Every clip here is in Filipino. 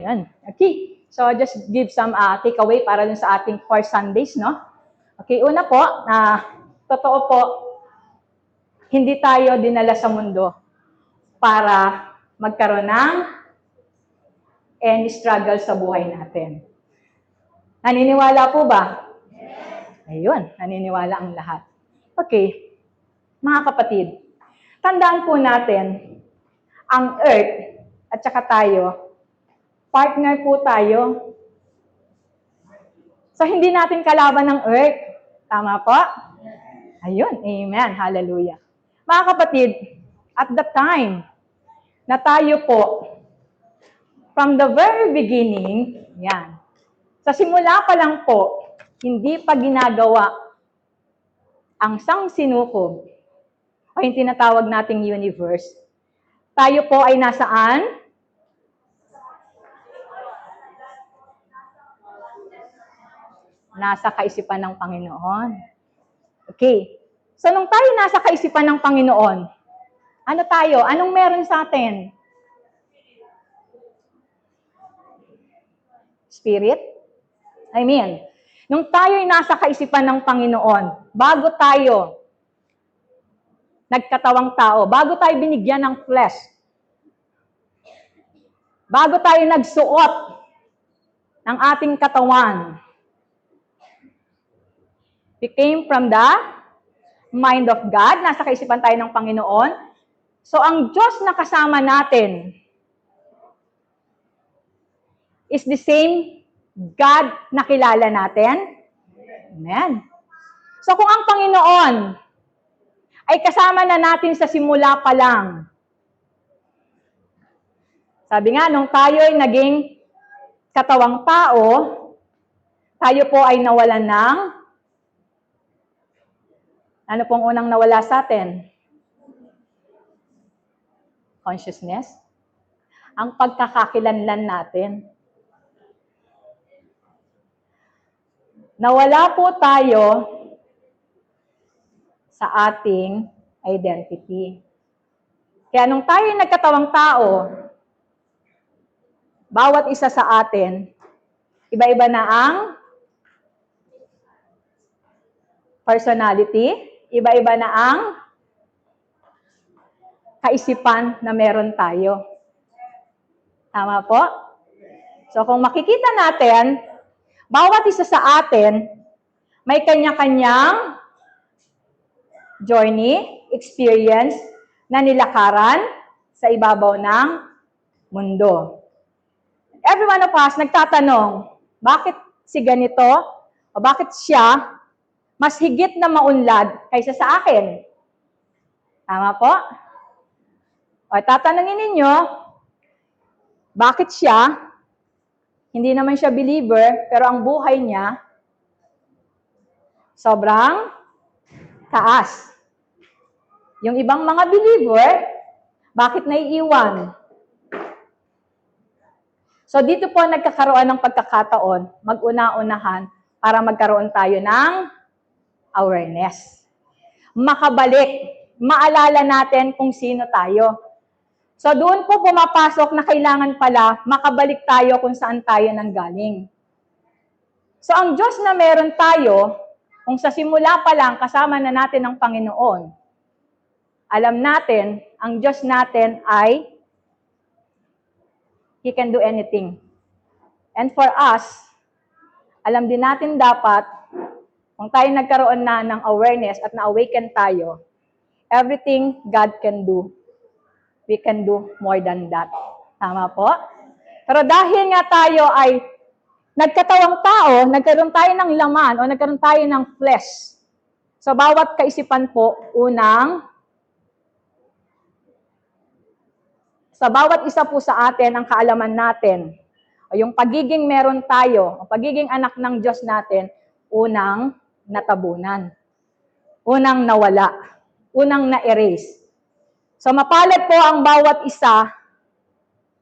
Ayan. Okay. So, just give some takeaway para dun sa ating 4 Sundays, no? Okay, una po, totoo po, hindi tayo dinala sa mundo para magkaroon ng any struggle sa buhay natin. Naniniwala po ba? Ayun, naniniwala ang lahat. Okay, mga kapatid, tandaan po natin, ang earth at saka tayo, partner po tayo. So, hindi natin kalaban ng earth. Tama po? Ayun, amen, hallelujah. Mga kapatid, at the time na tayo po, from the very beginning, yan, sa simula pa lang po, hindi pa ginagawa ang sangsinukob o yung tinatawag nating universe, tayo po ay nasaan? Nasa kaisipan ng Panginoon. Okay. So, nung tayo nasa kaisipan ng Panginoon, ano tayo? Anong meron sa atin? Spirit? I mean, nung tayo'y nasa kaisipan ng Panginoon, bago tayo nagkatawang tao, bago tayo binigyan ng flesh, bago tayo nagsuot ng ating katawan, we came from the mind of God, nasa kaisipan tayo ng Panginoon. So, ang Diyos na kasama natin is the same God na kilala natin. Amen. So, kung ang Panginoon ay kasama na natin sa simula pa lang, sabi nga, nung tayo ay naging katawang tao, tayo po ay nawalan ng, ano pong unang nawala sa atin? Consciousness. Ang pagkakakilanlan natin. Nawala po tayo sa ating identity. Kaya nung tayo nagkatawang tao, bawat isa sa atin, iba-iba na ang personality, iba-iba na ang kaisipan na meron tayo. Tama po? So kung makikita natin, bawat isa sa atin, may kanya-kanyang journey, experience, na nilakaran sa ibabaw ng mundo. Every one of us nagtatanong, bakit si ganito o bakit siya mas higit na maunlad kaysa sa akin? Tama po? O tatanungin ninyo, bakit siya, hindi naman siya believer, pero ang buhay niya, sobrang taas. Yung ibang mga believer, bakit naiiwan? So dito po nagkakaroon ng pagkakataon, mag-una-unahan para magkaroon tayo ng awareness. Makabalik, maalala natin kung sino tayo. So doon po pumapasok na kailangan pala makabalik tayo kung saan tayo nanggaling. So ang Diyos na meron tayo, kung sa simula pa lang kasama na natin ang Panginoon, alam natin, ang Diyos natin ay He can do anything. And for us, alam din natin dapat, kung tayo nagkaroon na ng awareness at na-awaken tayo, everything God can do, we can do more than that. Tama po? Pero dahil nga tayo ay nagkatawang tao, nagkaroon tayo ng laman o nagkaroon tayo ng flesh. So, bawat kaisipan po, sa bawat isa po sa atin, ang kaalaman natin, o yung pagiging meron tayo, o pagiging anak ng Diyos natin, unang natabunan. Unang nawala. Unang na-erase. So, mapalad po ang bawat isa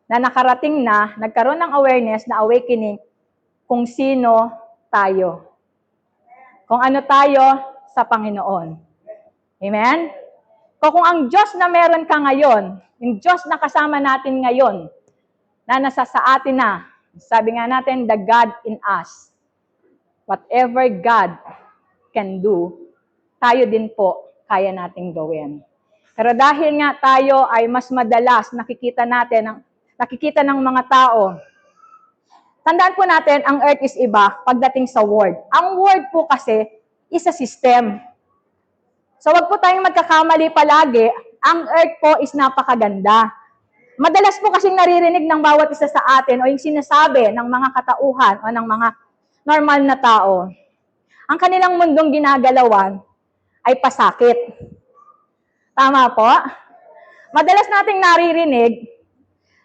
na nakarating na, nagkaroon ng awareness, na awakening, kung sino tayo. Kung ano tayo sa Panginoon. Amen? Kung ang Diyos na meron ka ngayon, yung Diyos na kasama natin ngayon, na nasa sa atin na, Sabi nga natin, the God in us. Whatever God can do, tayo din po kaya nating gawin. Pero dahil nga tayo ay mas madalas nakikita ng mga tao, tandaan po natin, ang earth is iba pagdating sa word. Ang word po kasi is a system. So wag po tayong magkakamali palagi, ang earth po is napakaganda. Madalas po kasing naririnig ng bawat isa sa atin o yung sinasabi ng mga katauhan o ng mga normal na tao. Ang kanilang mundong ginagalawan ay pasakit. Tama po? Madalas nating naririnig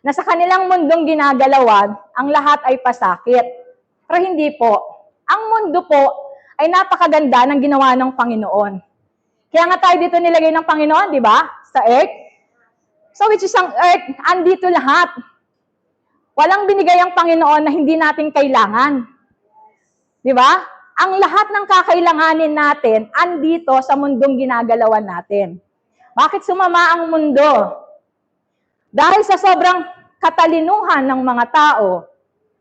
na sa kanilang mundong ginagalawan, ang lahat ay pasakit. Pero hindi po. Ang mundo po ay napakaganda ng ginawa ng Panginoon. Kaya nga tayo dito nilagay ng Panginoon, di ba? Sa earth. So which is ang earth, andito lahat. Walang binigay ang Panginoon na hindi natin kailangan. Di ba? Ang lahat ng kakailanganin natin, andito sa mundong ginagalawan natin. Bakit sumama ang mundo? Dahil sa sobrang katalinuhan ng mga tao,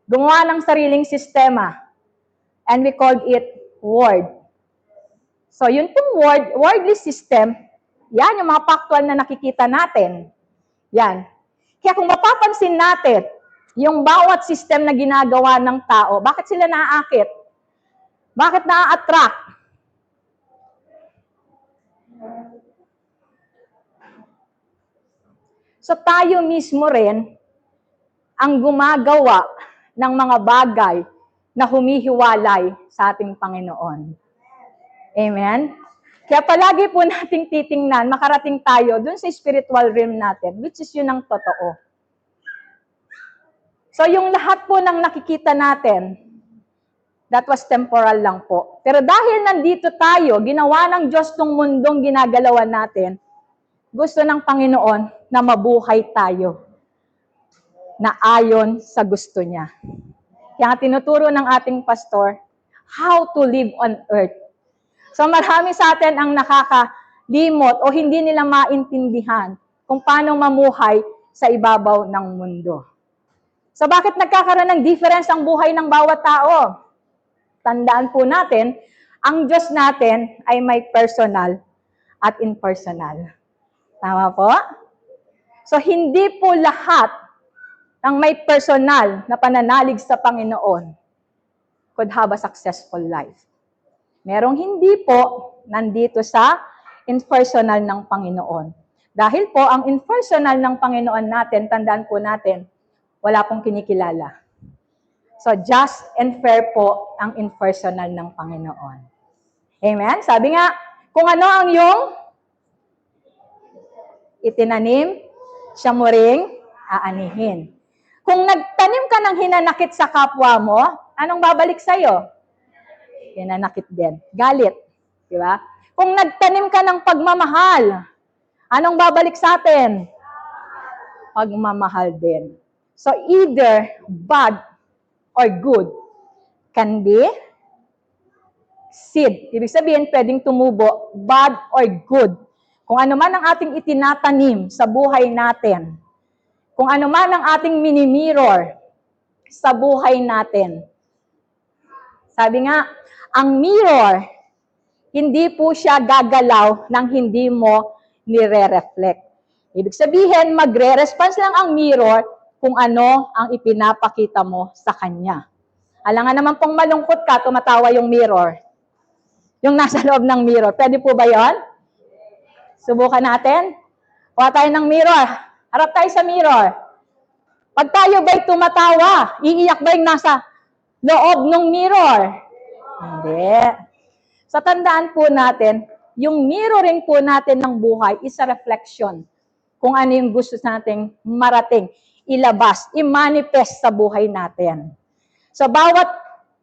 gumawa ng sariling sistema. And we called it word. So yun pong wordly system, yan yung mga factual na nakikita natin. Yan. Kaya kung mapapansin natin, yung bawat system na ginagawa ng tao, bakit sila naaakit? Bakit naa-attract? So tayo mismo rin ang gumagawa ng mga bagay na humihiwalay sa ating Panginoon. Amen? Kaya palagi po nating titingnan, makarating tayo dun sa spiritual realm natin, which is yun ang totoo. So yung lahat po ng nakikita natin, that was temporal lang po. Pero dahil nandito tayo, ginawa ng Diyos tong mundong ginagalawan natin, gusto ng Panginoon na mabuhay tayo na ayon sa gusto niya. Kaya tinuturo ng ating pastor, how to live on earth. So marami sa atin ang nakakalimot o hindi nila maintindihan kung paano mamuhay sa ibabaw ng mundo. So bakit nagkakaroon ng difference ang buhay ng bawat tao? Tandaan po natin, ang Diyos natin ay may personal at impersonal. Tama po? So hindi po lahat ng may personal na pananalig sa Panginoon could have a successful life. Merong hindi po nandito sa impersonal ng Panginoon. Dahil po, ang impersonal ng Panginoon natin, tandaan po natin, wala pong kinikilala. So, just and fair po ang impersonal ng Panginoon. Amen? Sabi nga, kung ano ang iyong itinanim, siya mo ring aanihin. Kung nagtanim ka ng hinanakit sa kapwa mo, anong babalik sa'yo? Hinanakit din. Galit. Di ba? Kung nagtanim ka ng pagmamahal, anong babalik sa atin? Pagmamahal din. So either bad or good can be seed. Ibig sabihin, pwedeng tumubo, bad or good. Kung ano man ang ating itinatanim sa buhay natin, kung ano man ang ating mini-mirror sa buhay natin. Sabi nga, ang mirror, hindi po siya gagalaw nang hindi mo nire-reflect. Ibig sabihin, magre-response lang ang mirror kung ano ang ipinapakita mo sa kanya. Alangan naman pong malungkot ka, tumatawa yung mirror. Yung nasa loob ng mirror. Pwede po ba yon? Subukan natin. Kuha tayo ng mirror. Harap tayo sa mirror. Pag tayo ba'y tumatawa, iiyak ba yung nasa loob ng mirror? Hindi. Sa tandaan po natin, yung mirroring po natin ng buhay is a reflection kung ano yung gusto nating marating, ilabas, i-manifest sa buhay natin. So, bawat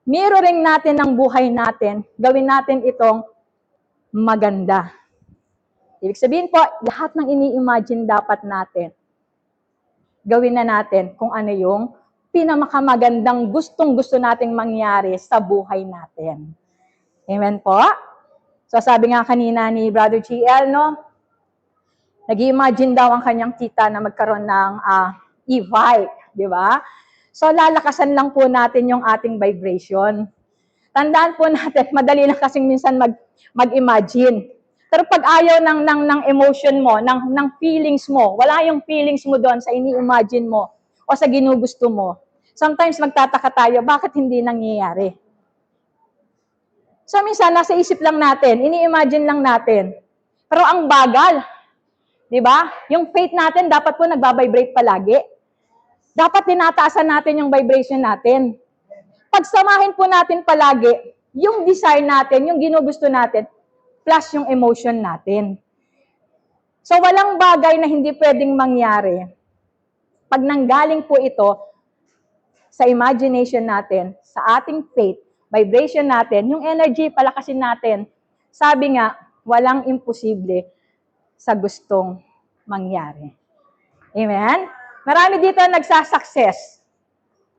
mirroring natin ng buhay natin, gawin natin itong maganda. Ibig sabihin po, lahat ng ini-imagine dapat natin, gawin na natin kung ano yung pinamakamagandang gustong-gusto nating mangyari sa buhay natin. Amen po? So sabi nga kanina ni Brother GL, no? Nag-imagine daw ang kanyang tita na magkaroon ng e-bike, di ba? So, lalakasan lang po natin yung ating vibration. Tandaan po natin, madali lang kasing minsan mag-imagine. Pero pag ayaw ng emotion mo, ng feelings mo, wala yung feelings mo doon sa ini-imagine mo o sa ginugusto mo, sometimes magtataka tayo, bakit hindi nangyayari? So, minsan, nasa isip lang natin, ini-imagine lang natin. Pero ang bagal, di ba? Yung faith natin, dapat po nagbabibrate palagi. Dapat tinataasan natin yung vibration natin. Pagsamahin po natin palagi yung desire natin, yung ginugusto natin, plus yung emotion natin. So, walang bagay na hindi pwedeng mangyari. Pag nanggaling po ito sa imagination natin, sa ating faith, vibration natin, yung energy, palakasin natin. Sabi nga, walang imposible sa gustong mangyari. Amen? Marami dito nagsasucess.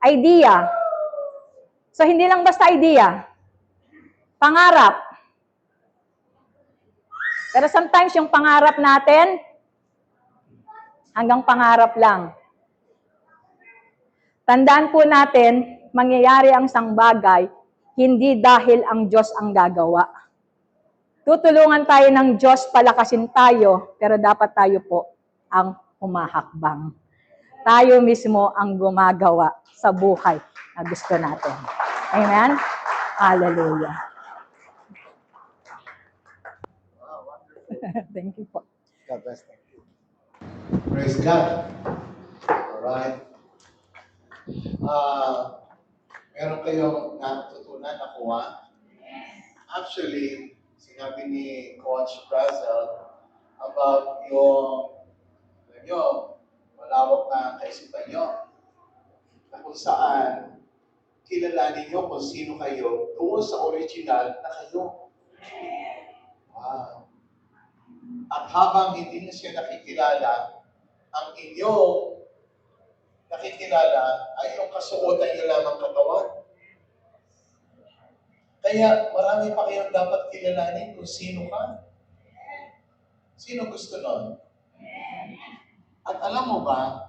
Idea. So, hindi lang basta idea. Pangarap. Pero sometimes yung pangarap natin, hanggang pangarap lang. Tandaan po natin, mangyayari ang isang bagay, hindi dahil ang Diyos ang gagawa. Tutulungan tayo ng Diyos, palakasin tayo, pero dapat tayo po ang humahakbang. Tayo mismo ang gumagawa sa buhay na gusto natin. Amen? Hallelujah. Thank you po. God bless. Thank you. Praise God. Alright. Meron kayong natutunan, nakuha? Actually, sinabi ni Coach Brazil about yung malawak na kaisipan nyo, na kung saan kilalanin nyo kung sino kayo doon sa original na kayo. Wow. At habang hindi niyo siya nakikilala, ang inyong nakikilala ay yung kasuotan niyo lamang katawan. Kaya marami pa kayong dapat kilalanin kung sino ka. Sino gusto nun? At alam mo ba,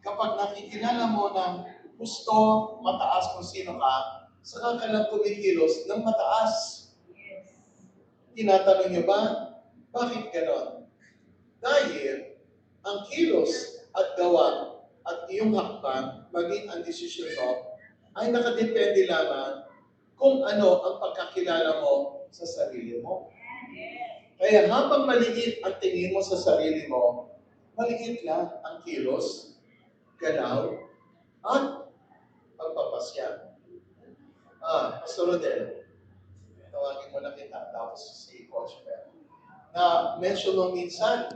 kapag nakikilala mo ng gusto, mataas kung sino ka, saka ka lang kumikilos ng mataas. Tinatanong niyo ba, bakit ganon? Dahil ang kilos at gawa at iyong hakbang, maging ang desisyon mo, ay nakadepende lamang kung ano ang pagkakilala mo sa sarili mo. Kaya habang maliit ang tingin mo sa sarili mo, maliit lang ang kilos, galaw, at pagpapasya. Pastor Rodel, tawagin mo na kita, tapos si Coach Ben. Na mention mo minsan,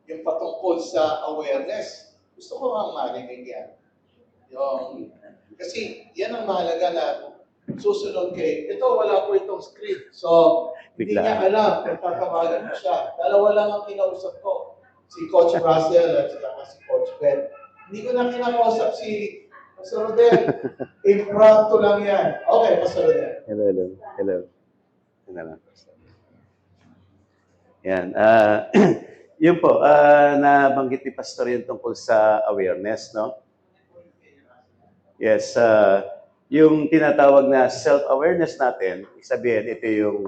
yung patungkol sa awareness. Gusto ko ang marinig yan. Kasi yan ang mahalaga na susunod kay, ito wala po itong script. So, hindi niya alam kung tatawagan mo siya. Dalawa lang ang kinausap ko. Si Coach Russell at si Coach Ben. Hindi ko na kinakausap si Pastor Rodel. Impromptu lang yan. Okay, Pastor Rodel. Hello. Yan. Yun po, nabanggit ni Pastor yun tungkol sa awareness, no? Yes, yung tinatawag na self-awareness natin, sabihin, ito yung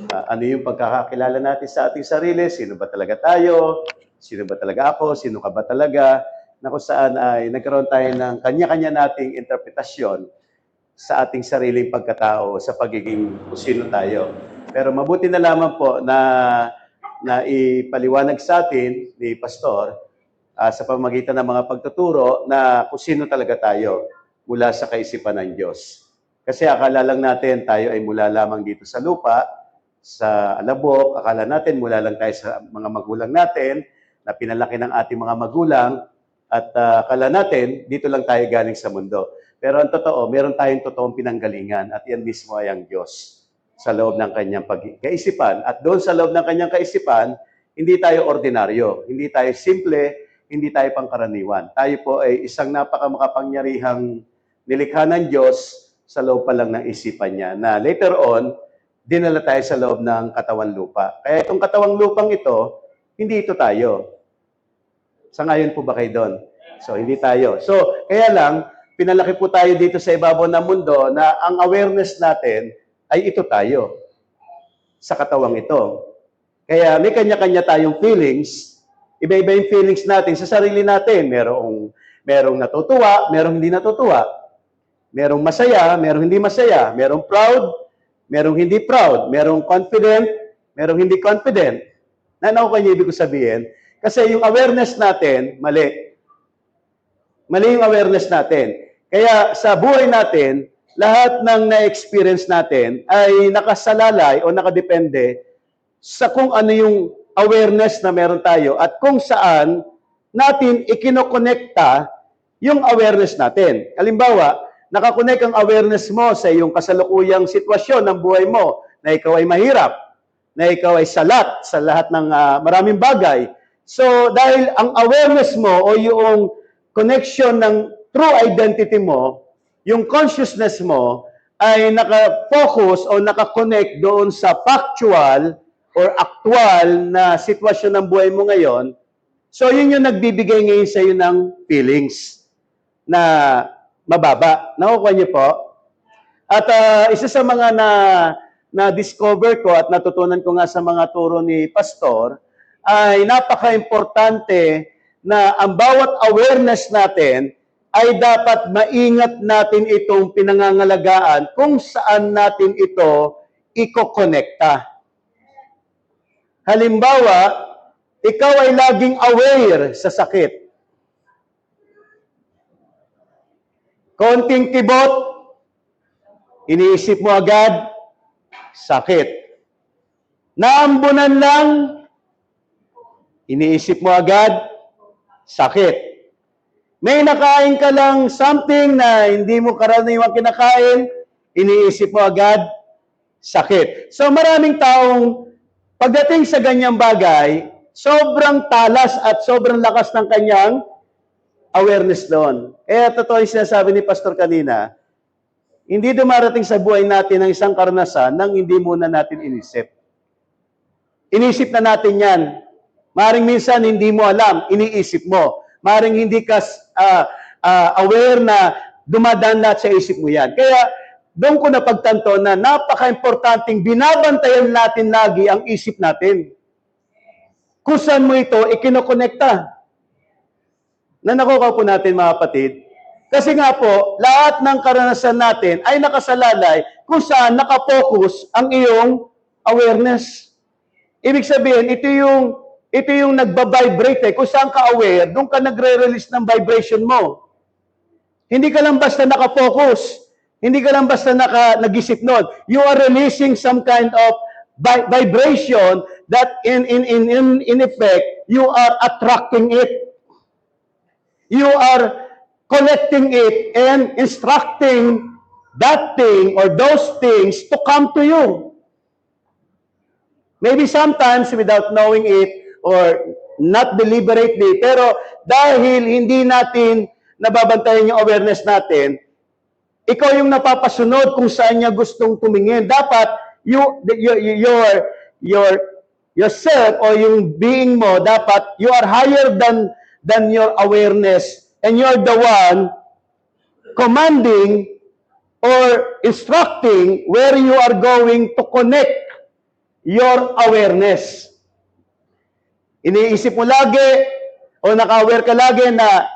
ano yung pagkakakilala natin sa ating sarili, sino ba talaga tayo, sino ba talaga ako, sino ka ba talaga, na kung saan ay nagkaroon tayo ng kanya-kanya nating interpretasyon sa ating sariling pagkatao, sa pagiging kung sino tayo. Pero mabuti na lamang po na ipaliwanag sa atin ni Pastor sa pamamagitan ng mga pagtuturo na kung sino talaga tayo mula sa kaisipan ng Diyos. Kasi akala lang natin tayo ay mula lamang dito sa lupa, sa alabok, akala natin mula lang tayo sa mga magulang natin, na pinalaki ng ating mga magulang, at akala natin dito lang tayo galing sa mundo. Pero ang totoo, meron tayong totoong pinanggalingan at yan mismo ay ang Diyos sa loob ng kanyang kaisipan. At doon sa loob ng kanyang kaisipan, hindi tayo ordinaryo, hindi tayo simple, hindi tayo pangkaraniwan. Tayo po ay isang napakamakapangyarihang nilikha ng Diyos sa loob pa lang ng isipan niya, na later on, dinala tayo sa loob ng katawan lupa. Kaya itong katawang lupang ito, hindi ito tayo. Sa ngayon po ba kayo doon? So, hindi tayo. So, kaya lang, pinalaki po tayo dito sa ibabaw ng mundo na ang awareness natin ay ito tayo sa katawang ito. Kaya may kanya-kanya tayong feelings. Iba-iba yung feelings natin sa sarili natin. Merong natutuwa, merong hindi natutuwa. Merong masaya, merong hindi masaya. Merong proud, merong hindi proud. Merong confident, merong hindi confident. Ano ko ibig ko sabihin? Kasi yung awareness natin, mali. Mali yung awareness natin. Kaya sa buhay natin, lahat ng na-experience natin ay nakasalalay o nakadepende sa kung ano yung awareness na meron tayo at kung saan natin ikinokonekta yung awareness natin. Halimbawa, nakakonect ang awareness mo sa iyong kasalukuyang sitwasyon ng buhay mo, na ikaw ay mahirap, na ikaw ay salat sa lahat ng maraming bagay. So, dahil ang awareness mo o yung connection ng true identity mo, yung consciousness mo ay naka-focus o naka-connect doon sa factual or actual na sitwasyon ng buhay mo ngayon, so yun yung nagbibigay ngayon sa iyo ng feelings na mababa. Nakukuha niyo po? At isa sa mga na-discover ko at natutunan ko nga sa mga turo ni Pastor, ay napaka-importante na ang bawat awareness natin ay dapat maingat natin itong pinangangalagaan kung saan natin ito iko-connecta. Halimbawa, ikaw ay laging aware sa sakit. Konting kibot, iniisip mo agad, sakit. Naambunan lang, iniisip mo agad, sakit. May nakain ka lang something na hindi mo karaniwang kinakain, iniisip mo agad, sakit. So maraming taong pagdating sa ganyang bagay, sobrang talas at sobrang lakas ng kanyang awareness doon. Totoo yung sinasabi ni Pastor kanina, hindi dumarating sa buhay natin ang isang karanasan nang hindi muna natin inisip. Inisip na natin yan. Maring minsan hindi mo alam, iniisip mo. Maring hindi ka aware na dumadaan lahat sa isip mo yan. Kaya doon ko napagtanto na napaka-importanting binabantayan natin lagi ang isip natin. Kung saan mo ito ikinokonekta. Nakuha po natin mga kapatid. Kasi nga po, lahat ng karanasan natin ay nakasalalay kung saan nakapokus ang iyong awareness. Ibig sabihin, ito yung nagba-vibrate kung saan ka aware, doon ka nagre-release ng vibration mo. Hindi ka lang basta nakapokus. Hindi ka lang basta nag-isip nun. You are releasing some kind of vibration that in effect, you are attracting it. You are collecting it and instructing that thing or those things to come to you. Maybe sometimes without knowing it or not deliberately, pero dahil hindi natin nababantayan yung awareness natin, ikaw yung napapasunod kung saan niya gustong tumingin. Dapat yourself or yung being mo, dapat you are higher than your awareness and you're the one commanding or instructing where you are going to connect your awareness. Iniisip mo lagi o naka-aware ka lagi na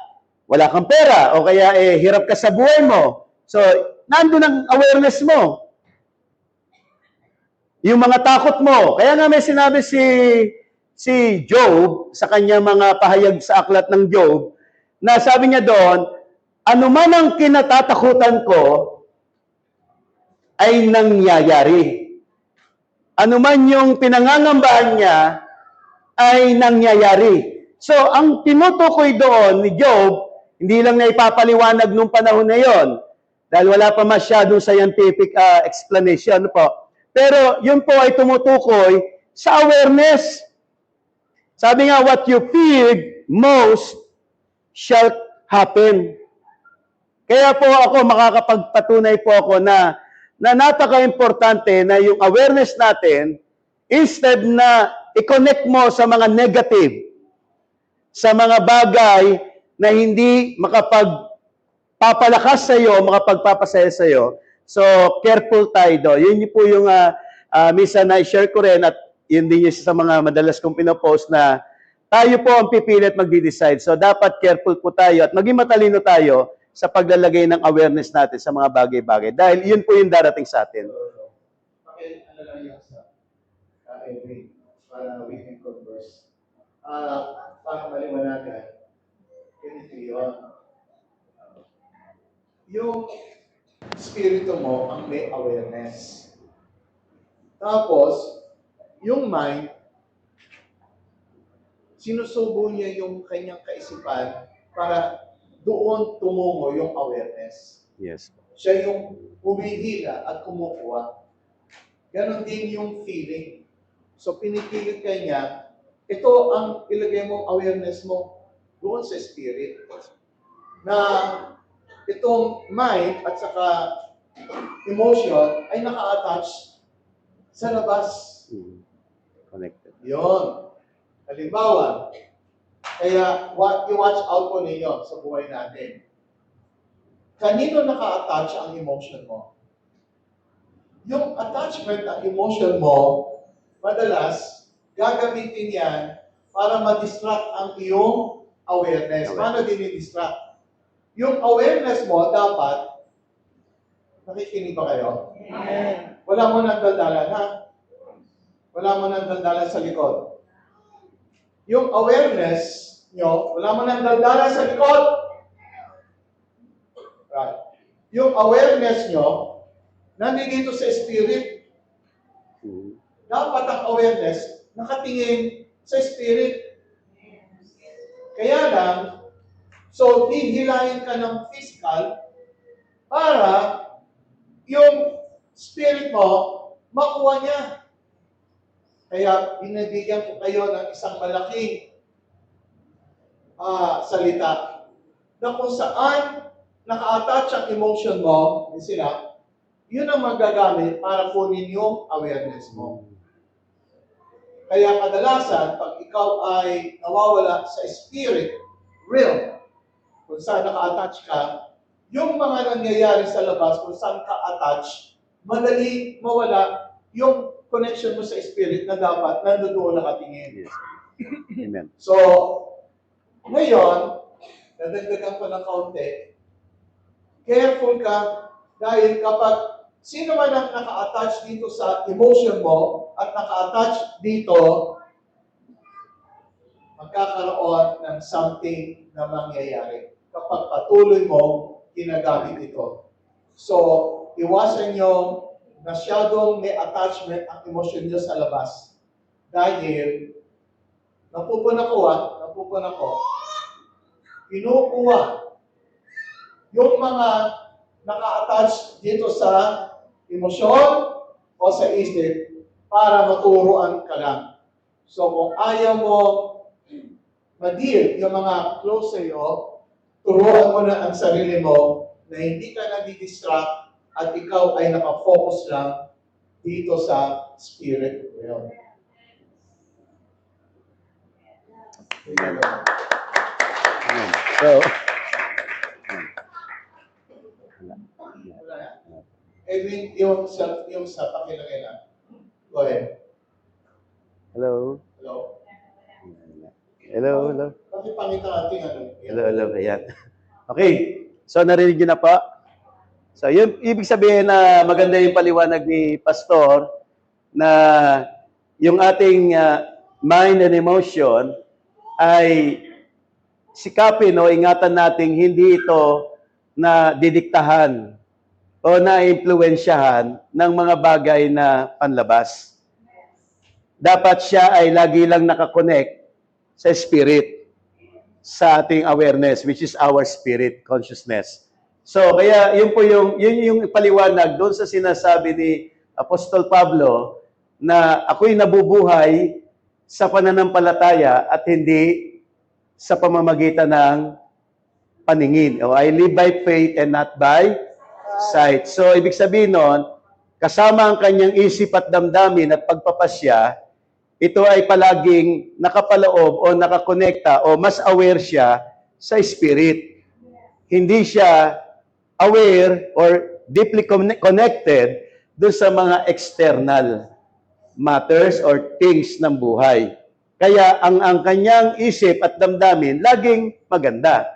wala kang pera o kaya hirap ka sa buhay mo. So, nandun ang awareness mo. Yung mga takot mo. Kaya nga may sinabi si Job sa kanya mga pahayag sa aklat ng Job na sabi niya doon, anuman ang kinatatakutan ko ay nangyayari. Anuman yung pinangangambahan niya ay nangyayari. So, ang tinutukoy doon ni Job, hindi lang na ipapaliwanag nung panahon na yon, dahil wala pa masyadong scientific explanation po. Pero yun po ay tumutukoy sa awareness. Sabi nga, what you feared most shall happen. Kaya po ako, makakapagpatunay po ako na napaka-importante na yung awareness natin, instead na i-connect mo sa mga negative, sa mga bagay na hindi papalakas sa iyo, makapagpapasaya sa iyo. So, careful tayo doon. Yun po yung minsan na-share ko rin at yun din yung sa mga madalas kong pinopost na tayo po ang pipilit magdi-decide. So, dapat careful po tayo at maging matalino tayo sa paglalagay ng awareness natin sa mga bagay-bagay. Dahil yun po yung darating sa atin. Ano lang yung sa Edwin, para we can converse. Para maliwanagan, ganito yun. Yung spirito mo ang may awareness. Tapos, yung mind, sinusubo niya yung kanyang kaisipan para doon tumungo yung awareness. Yes. Siya yung humihila at kumukuha. Ganon din yung feeling. So, pinipilit ka niya, ito ang ilagay mong awareness mo doon sa spirit. Na itong mind at saka emotion ay naka-attach sa labas. Connected. Yon. Halimbawa, kaya i-watch out po ninyo sa buhay natin. Kanino naka-attach ang emotion mo? Yung attachment ng emotion mo, madalas, gagamitin yan para ma-distract ang iyong awareness. Paano din-distract? Yung awareness mo, dapat, nakikinig ba kayo? Wala mo nang daldalan, ha? Wala mo nang daldalan sa likod. Yung awareness nyo, wala mo nang daldalan sa likod. Right. Yung awareness nyo, nandito sa spirit. Dapat ang awareness nakatingin sa spirit. Kaya lang, so hihilahin ka ng physical para yung spirit mo makuha niya. Kaya binibigyan ko kayo ng isang malaking salita na kung saan naka-attach ang emotion mo, sila, yun ang magagamit para kunin yung awareness mo. Kaya kadalasan, pag ikaw ay nawawala sa spirit realm, kung saan naka-attach ka, yung mga nangyayari sa labas, kung saan ka-attach, madali mawala yung connection mo sa spirit na dapat nandoon nakatingin. Yes. Amen. So, ngayon, nadagdagan ko ng kaunti, careful ka dahil kapag sino man ang naka-attach dito sa emotion mo at naka-attach dito, magkakaroon ng something na mangyayari kapag patuloy mo ginagamit ito. So, iwasan nyo masyadong may attachment ang emosyon nyo sa labas. Dahil, napupuna ko, kinukuha yung mga naka-attach dito sa emosyon o sa isip para maturuan ka lang. So, kung ayaw mo ma-deal yung mga close sa iyo, turuan mo na ang sarili mo na hindi ka nadi-distract at ikaw ay nakafocus lang dito sa spirit. Ayan. Amen. Amen. So, Edwin, yung sa pakilangin. Go ahead. hello. Hello? Hello, hello. Bakit pangita ating ano? Hello, hello. Ayan. Okay. So, narinig niyo na po? So, yun, ibig sabihin na maganda yung paliwanag ni Pastor na yung ating mind and emotion ay sikapin o ingatan nating hindi ito na didiktahan o na-impluensyahan ng mga bagay na panlabas. Dapat siya ay lagi lang nakakonect sa spirit, sa ating awareness, which is our spirit consciousness. So, kaya yun po yung paliwanag doon sa sinasabi ni Apostol Pablo na ako'y nabubuhay sa pananampalataya at hindi sa pamamagitan ng paningin. O, I live by faith and not by sight. So, ibig sabihin nun, kasama ang kanyang isip at damdamin at pagpapasya, ito ay palaging nakapaloob o nakakonekta o mas aware siya sa spirit. Hindi siya aware or deeply connected doon sa mga external matters or things ng buhay. Kaya ang kanyang isip at damdamin laging maganda.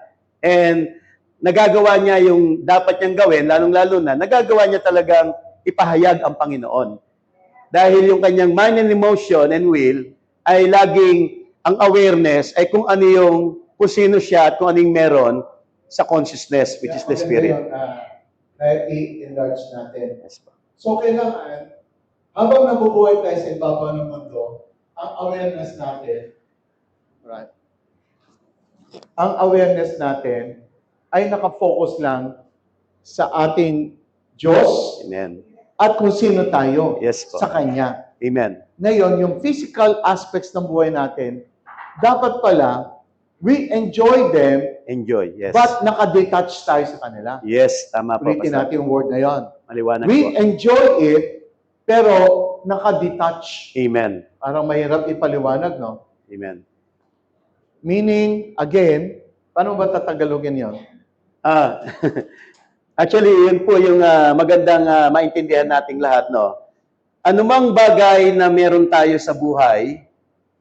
And nagagawa niya yung dapat niyang gawin, lalong-lalo na, nagagawa niya talagang ipahayag ang Panginoon. Dahil yung kanyang mind and emotion and will ay laging ang awareness ay kung ano yung, kung sino siya at kung anong meron sa consciousness, which is the Spirit. Na i-enlarge natin. Yes po. So, kailangan, habang nabubuhay tayo sa ibabaw ng mundo, ang awareness natin, right? Ang awareness natin ay nakafocus lang sa ating Diyos Amen. at kung sino tayo Yes po. sa Kanya. Amen. Ngayon, yung physical aspects ng buhay natin, dapat pala, we enjoy them, Enjoy. Yes. but nakadetach tayo sa kanila. Yes, tama po. Ulitin Pastor. natin yung word na yon. Maliwanag We po. enjoy it, pero nakadetach. Amen. Parang mahirap ipaliwanag, no? Amen. Meaning, again, paano ba tatagalogin yon? Actually, yun po yung magandang maintindihan nating lahat, no? Anumang bagay na meron tayo sa buhay,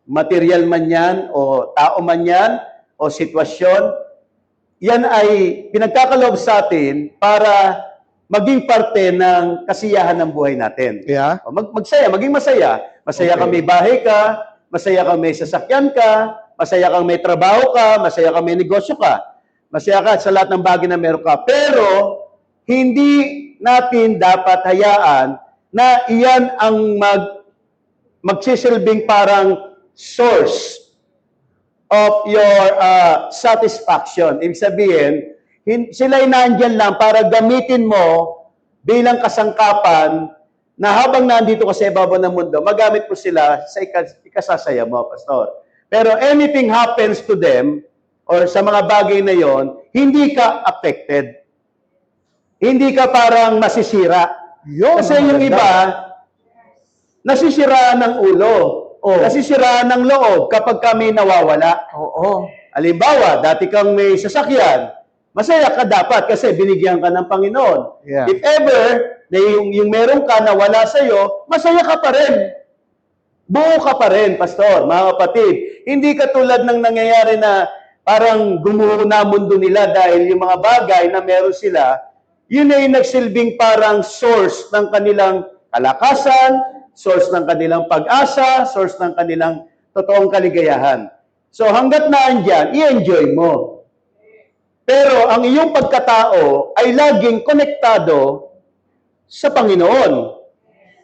material man yan, o tao man yan, o sitwasyon, yan ay pinagkakaloob sa atin para maging parte ng kasiyahan ng buhay natin. Yeah? O, magsaya, maging masaya. Masaya Okay. kang may bahay ka, masaya kang may sasakyan ka, masaya kang may trabaho ka, masaya kang may negosyo ka, masaya ka sa lahat ng bagay na meron ka. Pero, hindi natin dapat hayaan na iyan ang magsisilbing parang source of your satisfaction. Ibig sabihin, sila'y nandyan lang para gamitin mo bilang kasangkapan na habang nandito ka sa ibabaw ng mundo, magamit mo sila sa ikasasaya mo, Pastor. Pero anything happens to them, or sa mga bagay na yon, hindi ka affected. Hindi ka parang masisira. Kasi yung iba, nasisiraan ng ulo. Oh. Nasisiraan ng loob kapag kami nawawala. Oo. Halimbawa, dati kang may sasakyan, masaya ka dapat kasi binigyan ka ng Panginoon. Yeah. If ever, na yung meron ka na wala sa'yo, masaya ka pa rin. Buo ka pa rin, Pastor, mga kapatid. Hindi katulad ng nangyayari na parang gumuho na mundo nila dahil yung mga bagay na meron sila, yun ay nagsilbing parang source ng kanilang kalakasan, source ng kanilang pag-asa, source ng kanilang totoong kaligayahan. So hanggat naandyan, i-enjoy mo. Pero ang iyong pagkatao ay laging konektado sa Panginoon,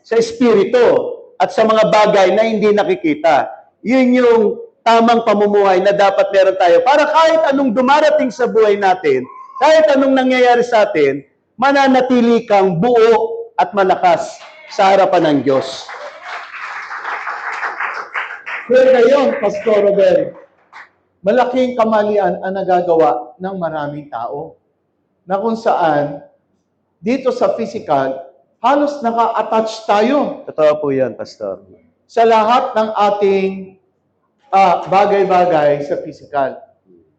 sa Espiritu, at sa mga bagay na hindi nakikita. Yun yung tamang pamumuhay na dapat meron tayo para kahit anong dumarating sa buhay natin, kahit anong nangyayari sa atin, mananatili kang buo at malakas sa harapan ng Diyos. Kaya ngayon, Pastor Robert, malaking kamalian ang nagagawa ng maraming tao na kung saan dito sa physical, halos naka-attach tayo Totoo po yan, Pastor. sa lahat ng ating bagay-bagay sa physical.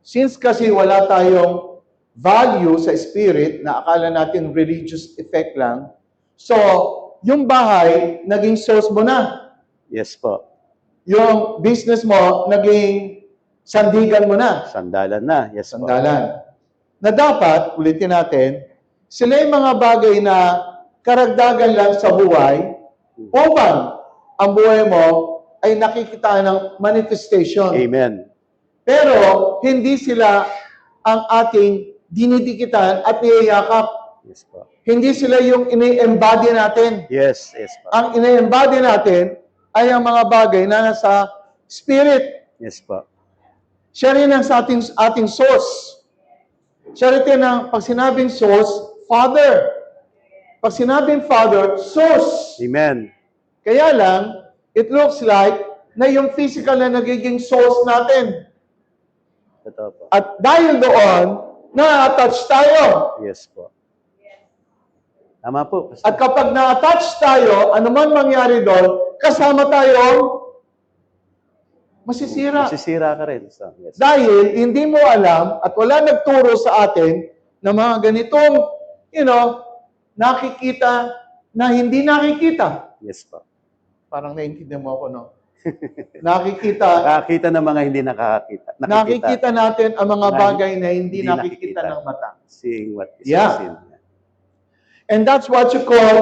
Since kasi wala tayong value sa spirit na akala natin religious effect lang, so yung bahay naging source mo na. Yes po. Yung business mo naging sandigan mo na. Sandalan na. Yes po. Sandalan. Na dapat, ulitin natin, sila yung mga bagay na karagdagan lang sa buhay upang ang buhay mo ay nakikita ng manifestation. Amen. Pero hindi sila ang ating dinidikitan at niyayakap. Yes po. Hindi sila yung ini-embody natin. Yes, yes po. Ang ini-embody natin ay ang mga bagay na nasa spirit. Yes po. Siya rin ang sa ating source. Siya rin ang pag sinabing source, Father. Pag sinabing Father, source. Amen. Kaya lang, it looks like na yung physical na nagiging source natin. Totoo po. At dahil doon, na-attach tayo. Yes po. Tama po, Pastor. At kapag na-attach tayo, ano man mangyari doon, kasama tayo masisira. Masisira ka rin. So, yes. Dahil hindi mo alam at wala nagturo sa atin na mga ganitong nakikita na hindi nakikita. Yes po. Parang naiintindihan mo ako, no? Nakikita, Nakakita ng mga hindi nakakakita. nakikita natin ang mga Na bagay na hindi hindi nakikita nakikita. ng mata. Seeing what is Yeah. unseen. And that's what you call,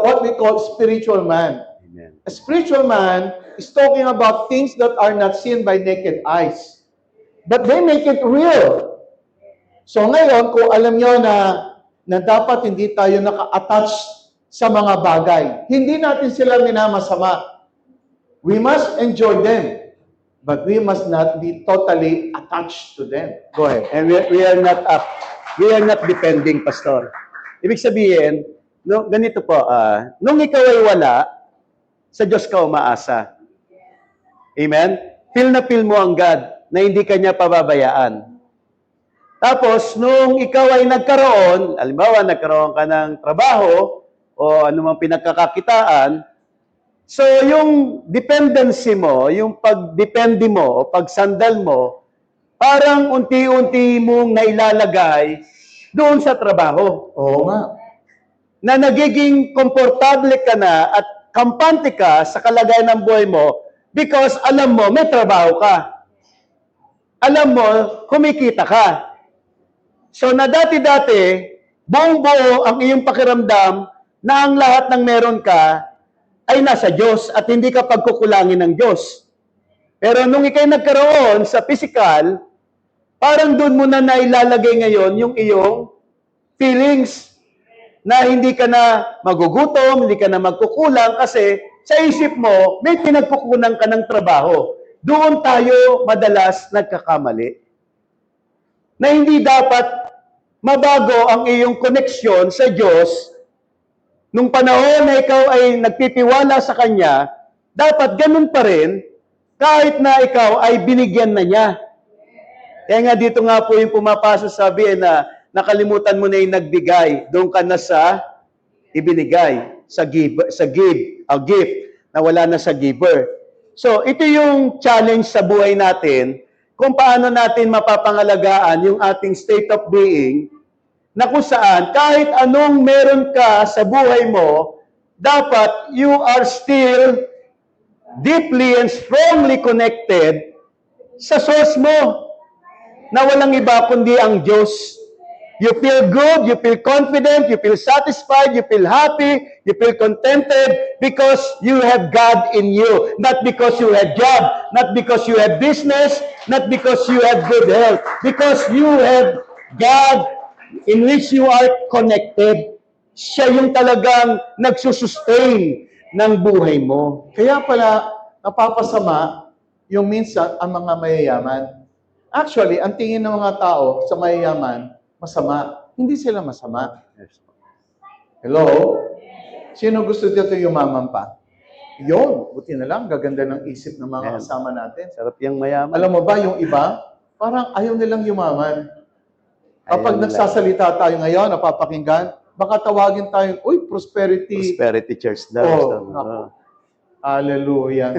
what we call spiritual man. Amen. A spiritual man is talking about things that are not seen by naked eyes. But they make it real. So ngayon, kung alam nyo na dapat hindi tayo naka-attach sa mga bagay, hindi natin sila minamasama. We must enjoy them, but we must not be totally attached to them. Go ahead. And we are not depending, Pastor. Ibig sabihin, no, ganito po, nung ikaw ay wala, sa Diyos ka umaasa. Amen? Feel na feel mo ang God na hindi ka niya pababayaan. Tapos, nung ikaw ay nagkaroon, halimbawa, nagkaroon ka ng trabaho o anumang pinagkakakitaan, so yung dependency mo, yung pagdepende mo o pagsandal mo, parang unti-unti mong nailalagay doon sa trabaho. Oo nga. Na nagiging komportable ka na at kampante ka sa kalagayan ng buhay mo because alam mo, may trabaho ka. Alam mo, kumikita ka. So na dati-dati, buong-buo ang iyong pakiramdam na ang lahat ng meron ka ay nasa Diyos at hindi ka pagkukulangin ng Diyos. Pero nung ikay nagkaroon sa physical, parang doon mo na nailalagay ngayon yung iyong feelings na hindi ka na magugutom, hindi ka na magkukulang kasi sa isip mo, may pinagkukunan ka ng trabaho. Doon tayo madalas nagkakamali. Na hindi dapat mabago ang iyong koneksyon sa Diyos. Nung panahon na ikaw ay nagtitiwala sa Kanya, dapat ganun pa rin kahit na ikaw ay binigyan na niya. Kaya nga dito nga po yung pumapasok sabi na nakalimutan mo na yung nagbigay, doon ka na sa ibinigay, sa gift, na wala na sa giver. So, ito yung challenge sa buhay natin, kung paano natin mapapangalagaan yung ating state of being, na kung saan, kahit anong meron ka sa buhay mo, dapat you are still deeply and strongly connected sa source mo, na walang iba kundi ang Diyos. You feel good, you feel confident, you feel satisfied, you feel happy, you feel contented because you have God in you. Not because you have job, not because you have business, not because you have good health. Because you have God in which you are connected. Siya yung talagang nagsusustain ng buhay mo. Kaya pala, napapasama yung minsan ang mga mayayaman. Actually, ang tingin ng mga tao sa mayayaman, masama. Hindi sila masama. Hello? Sino gusto dito yumaman pa? Yun, buti na lang, gaganda ng isip ng mga kasama natin. Sarap yung mayaman. Alam mo ba, yung iba, parang ayaw nilang yumaman. Kapag Ayaw nila. nagsasalita tayo ngayon, napapakinggan, baka tawagin tayo, uy, prosperity. Prosperity Church daw. Oh, naku. Hallelujah.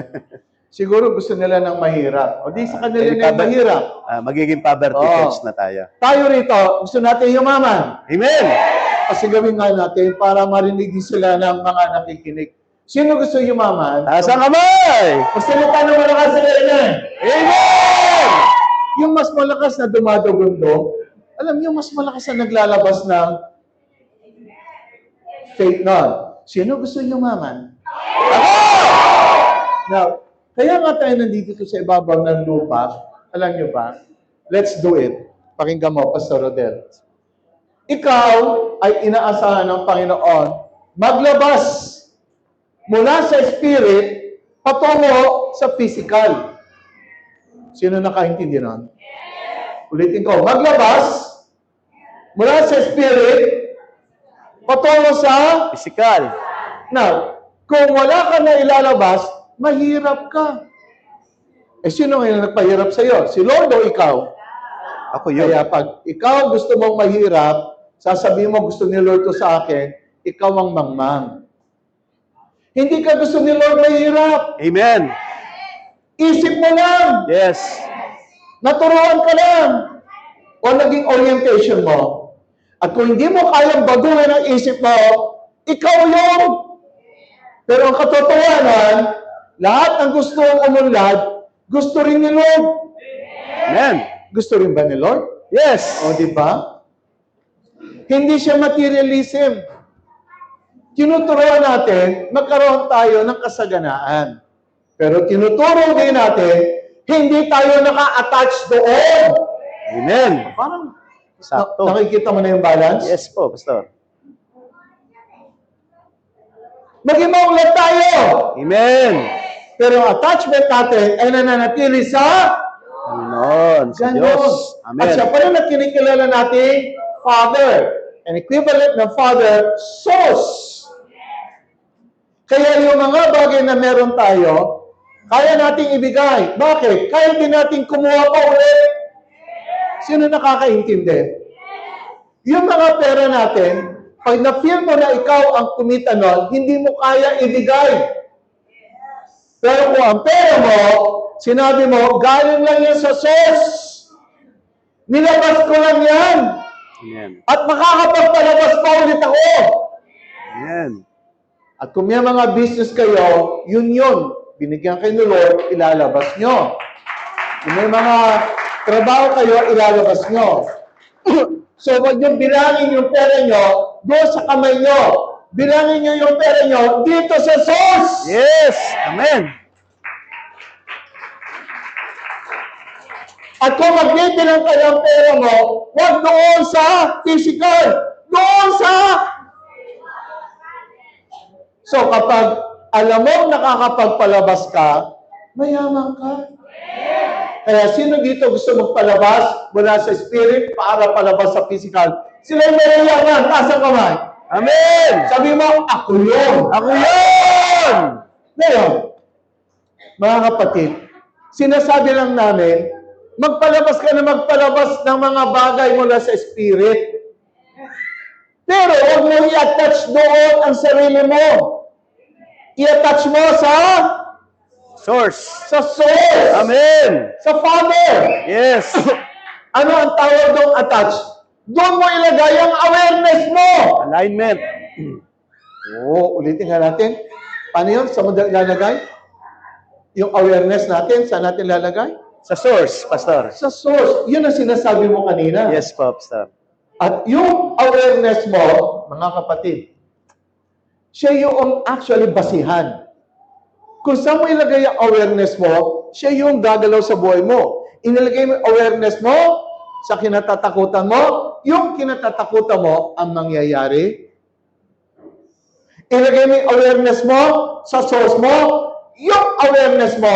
Siguro gusto nila ng mahirap. O di sa kanila na yung mahirap. Magiging poverty church na tayo. Tayo rito, gusto natin yumaman. Amen! Kasi gawin nga natin para marinig din sila ng mga nakikinig. Sino gusto yumaman? Taas ang kamay! Pasalita ng malakas sa kailan. Amen! Yung mas malakas na dumadugundo, alam niyo, mas malakas na naglalabas ng faith nun. Sino gusto yumaman? Now, kaya nga tayo nandito sa ibabaw ng lupa, alam niyo ba? Let's do it. Pakinggan mo, Pastor Rodel. Ikaw ay inaasahan ng Panginoon maglabas mula sa spirit patungo sa physical. Sino nakaintindi nun? Ulitin ko, maglabas mula sa spirit patungo sa Physical. Now, kung wala ka na ilalabas, mahirap ka. Eh, sino ngayon nagpahirap sa'yo? Si Lord o ikaw? Ako yun. Kaya pag ikaw gusto mong mahirap, sasabihin mo gusto ni Lord to sa akin, ikaw ang mangmang. Hindi ka gusto ni Lord mahirap. Amen! Isip mo lang. Yes. Naturuan ka lang. O naging orientation mo. At kung hindi mo kayang baguhin ang isip mo, ikaw yung. Pero ang katotohanan, lahat ng gusto mong umunlad, gusto rin ni Lord. Amen. Gusto rin ba ni Lord? Yes. O, di ba? Hindi siya materialism. Tinuturuan natin, magkaroon tayo ng kasaganaan. Pero tinuturo din natin, hindi tayo naka-attach doon. Amen. Parang, Sakto. nakikita mo na yung balance? Yes po, Pastor. Maging maunlad tayo. Amen. Pero ang attachment natin ay nananatili sa Panginoon, sa Ganon. Diyos. At Amen. siya pa rin ang kinikilala nating Father. An equivalent ng Father, Source. Kaya yung mga bagay na meron tayo, kaya nating ibigay. Bakit? Kaya din nating kumuha pa ulit. Sino nakakaintindi? Yung mga pera natin, pag na-feel mo na ikaw ang kumita nun, hindi mo kaya ibigay. Pero kung ang pera mo, sinabi mo, galing lang yan sa source. Nilabas ko lang yan. Amen. At makakapagpalabas pa ulit ako. Amen. At kung may mga business kayo, yun. Binigyan kayo ni Lord, ilalabas nyo. Kung may mga trabaho kayo, ilalabas nyo. So, wag nyo bilangin yung pera nyo doon sa kamay nyo. Bilangin nyo yung pera nyo dito sa source. Yes. Amen. At kung magbibilang ka ng pera mo, wag doon sa physical. Doon sa... So, kapag alam mo nakakapagpalabas ka, mayaman ka. Kaya sino dito gusto magpalabas mula sa spirit para palabas sa physical? Sila yung mayayaman. Taas ang kamay. Amen. Sabi mo, ako yun. Ako yun. Ngayon, mga kapatid, sinasabi lang namin, magpalabas ka na magpalabas ng mga bagay mula sa spirit. Pero huwag mo i-attach doon ang sarili mo. I-attach mo sa Source. source. Amen. Sa Father. Yes. Ano ang tawag doon attach? Doon mo ilagay ang awareness mo. Alignment. Oo, ulitin nga natin. Paano yun? Saan mo lalagay? Yung awareness natin, saan natin lalagay? Sa source, Pastor. Sa source. Yun ang sinasabi mo kanina. Yes po, Pastor. At yung awareness mo, mga kapatid, siya yung actually basihan. Kung saan mo ilagay ang awareness mo, siya yung gagalaw sa buhay mo. Inilagay mo yung awareness mo sa kinatatakutan mo, yung kinatatakutan mo ang mangyayari. Ilagay mo yung awareness mo sa source mo, yung awareness mo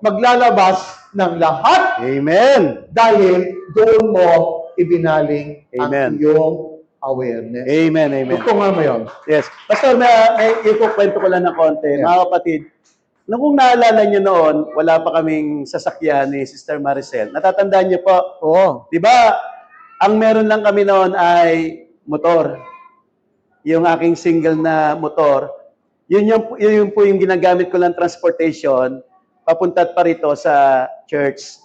maglalabas ng lahat Amen. dahil doon mo ibinaling Amen. ang iyong awareness. Amen. Amen. Ito nga mo yun. Yes. Pastor, may ikukwento ko lang ng konti. Yeah. Mga kapatid, kung naalala nyo noon, wala pa kaming sasakyan ni Sister Maricel. Natatandaan nyo po, Oo. di ba, ang meron lang kami noon ay motor. Yung aking single na motor, yun po yung ginagamit ko lang transportation, papunta pa rito sa church.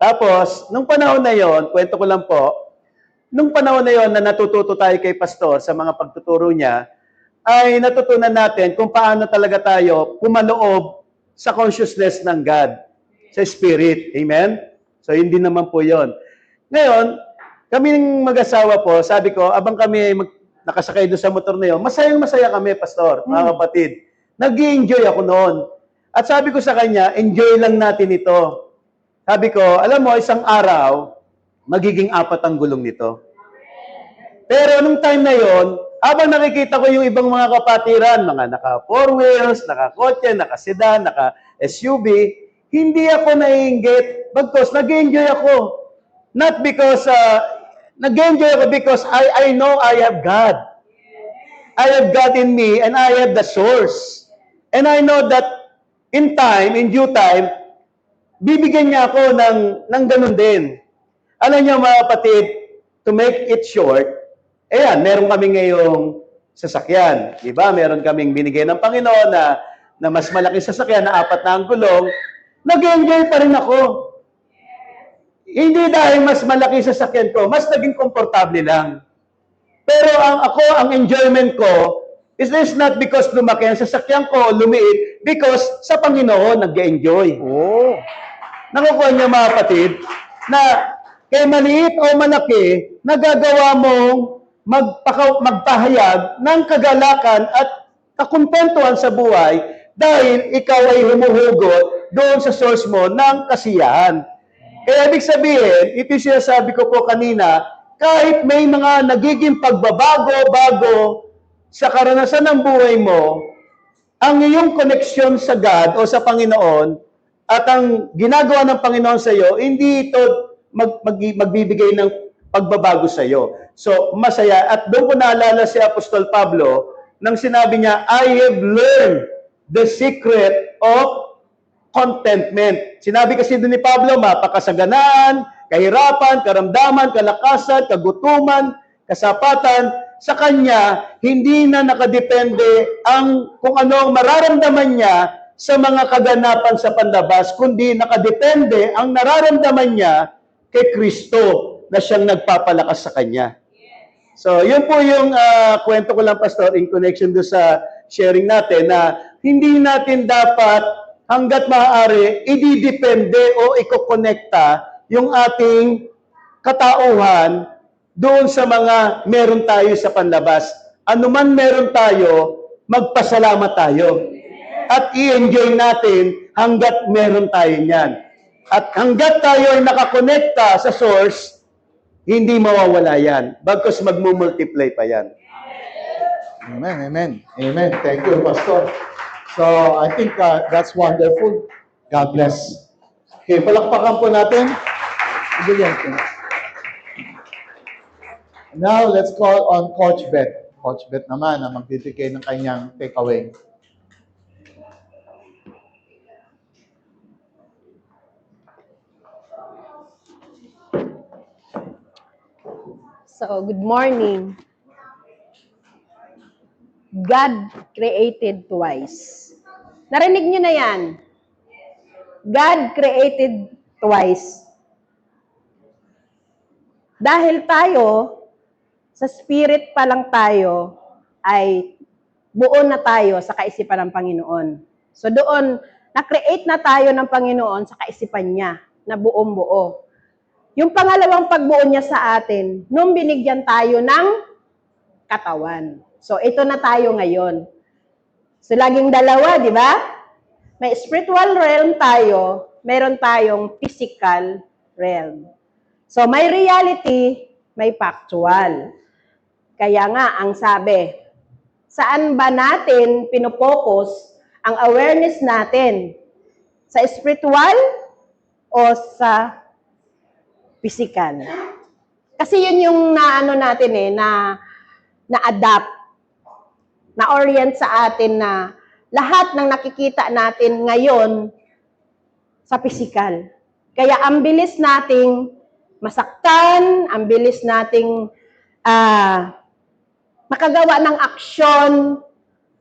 Tapos, nung panahon na yon, kwento ko lang po, nung panahon na yon na natututo tayo kay Pastor sa mga pagtuturo niya, ay natutunan natin kung paano talaga tayo pumaloob sa consciousness ng God, sa Spirit. Amen? So, hindi naman po yon. Ngayon, kaming mag-asawa po, sabi ko, abang kami nakasakay doon sa motor na yon, masayang-masaya kami, Pastor, mga kapatid. Nag-i-enjoy ako noon. At sabi ko sa kanya, enjoy lang natin ito. Sabi ko, alam mo, isang araw, magiging 4 ang gulong nito. Pero nung time na yon, habang nakikita ko yung ibang mga kapatiran, mga naka 4 wheels, naka kotse, naka sedan, naka SUV, hindi ako naiinggit. Bagkus, nag-enjoy ako. Not because, nag-enjoy ako because I know I have God. I have God in me and I have the source. And I know that in due time, bibigyan niya ako ng ganun din. Alam niyo mga kapatid, to make it short, ayan, meron kami ngayong sasakyan. Di ba? Meron kaming binigay ng Panginoon na mas malaking sasakyan na 4 na ang gulong. Nag-enjoy pa rin ako. Hindi dahil mas malaki sasakyan ko, mas naging komportable lang. Pero ang enjoyment ko is this not because lumaki ang sasakyan ko, lumiit, because sa Panginoon nag-enjoy. Oh. Nakukuha niyo mga kapatid, na kay maliit o malaki, nagagawa mong magpahayag ng kagalakan at kakuntentuhan sa buhay dahil ikaw ay humuhugot doon sa source mo ng kasiyahan. Kaya ibig sabihin, ito yung sinasabi ko po kanina, kahit may mga nagiging pagbabago sa karanasan ng buhay mo, ang iyong koneksyon sa God o sa Panginoon at ang ginagawa ng Panginoon sa iyo, hindi ito magbibigay ng pagbabago sa iyo. So, masaya. At doon ko naalala si Apostol Pablo nang sinabi niya, I have learned the secret of contentment. Sinabi kasi doon ni Pablo, mapakasaganaan, kahirapan, karamdaman, kalakasan, kagutuman, kasapatan, sa kanya, hindi na nakadepende kung ano ang mararamdaman niya sa mga kaganapan sa panlabas, kundi nakadepende ang nararamdaman niya kay Kristo na siyang nagpapalakas sa kanya. So, yun po yung kwento ko lang, Pastor, in connection do sa sharing natin na hindi natin dapat hanggat maaari, ididepende o ikokonekta yung ating katauhan doon sa mga meron tayo sa panlabas. Ano man meron tayo, magpasalamat tayo. At i-enjoy natin hanggat meron tayo niyan. At hanggat tayo ay nakakonekta sa source, hindi mawawala yan. Bagkus magmumultiply pa yan. Amen, amen. Amen. Thank you, Pastor. So, I think that's wonderful. God bless. Okay, palakpakan po natin. Now, let's call on Coach Beth. Coach Beth naman na magbibigay ng kanyang takeaway. So, good morning. God created twice. Narinig nyo na yan. God created twice. Dahil tayo, sa spirit pa lang tayo, ay buo na tayo sa kaisipan ng Panginoon. So doon, na-create na tayo ng Panginoon sa kaisipan niya, na buong buo. Yung pangalawang pagbuo niya sa atin, nung binigyan tayo ng katawan. So, ito na tayo ngayon. So, laging dalawa, di ba? May spiritual realm tayo, meron tayong physical realm. So, may reality, may factual. Kaya nga, ang sabi, saan ba natin pinopokus ang awareness natin? Sa spiritual o sa physical? Kasi yun yung naano natin na-adapt, na-orient sa atin na lahat ng nakikita natin ngayon sa physical. Kaya ang bilis nating masaktan, ang bilis nating makagawa ng aksyon,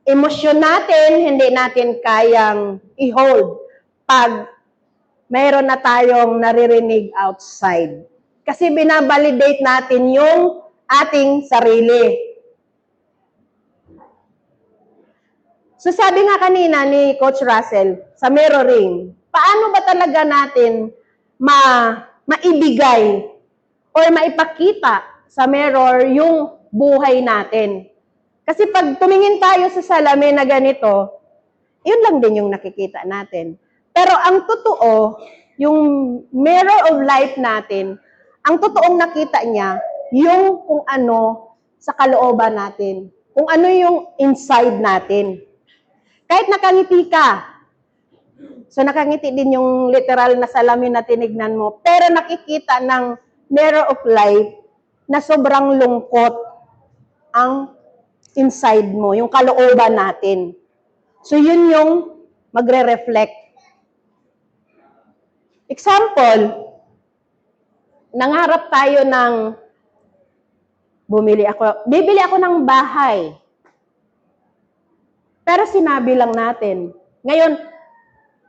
emosyon natin, hindi natin kayang i-hold pag mayroon na tayong naririnig outside. Kasi binabalidate natin yung ating sarili. So sabi nga kanina ni Coach Russell, sa mirroring, paano ba talaga natin maibigay or maipakita sa mirror yung buhay natin? Kasi pag tumingin tayo sa salamin na ganito, yun lang din yung nakikita natin. Pero ang totoo, yung mirror of life natin, ang totoong nakita niya, yung kung ano sa kalooban natin, kung ano yung inside natin. Kahit nakangiti ka, so nakangiti din yung literal na salamin na tinignan mo, pero nakikita ng mirror of life na sobrang lungkot ang inside mo, yung kalooban natin. So yun yung magre-reflect. Example, nangarap tayo ng bibili ako ng bahay. Pero sinabi lang natin. Ngayon,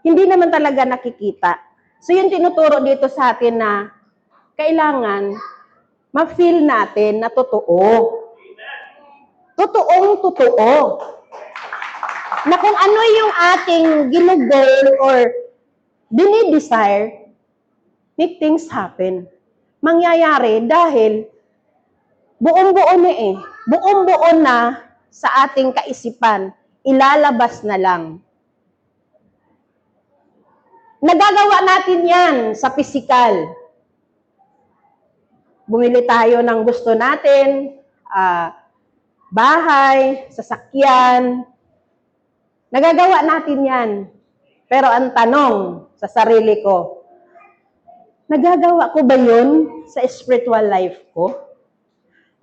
hindi naman talaga nakikita. So yung tinuturo dito sa atin na kailangan ma-feel natin na totoo. totoong totoo. Na kung ano yung ating ginugol or dinidesire, make things happen. Mangyayari dahil buong-buo na eh. Buong-buo na sa ating kaisipan. Ilalabas na lang. Nagagawa natin yan sa pisikal. Bumili tayo ng gusto natin, bahay, sasakyan. Nagagawa natin yan. Pero ang tanong sa sarili ko, nagagawa ko ba yun sa spiritual life ko?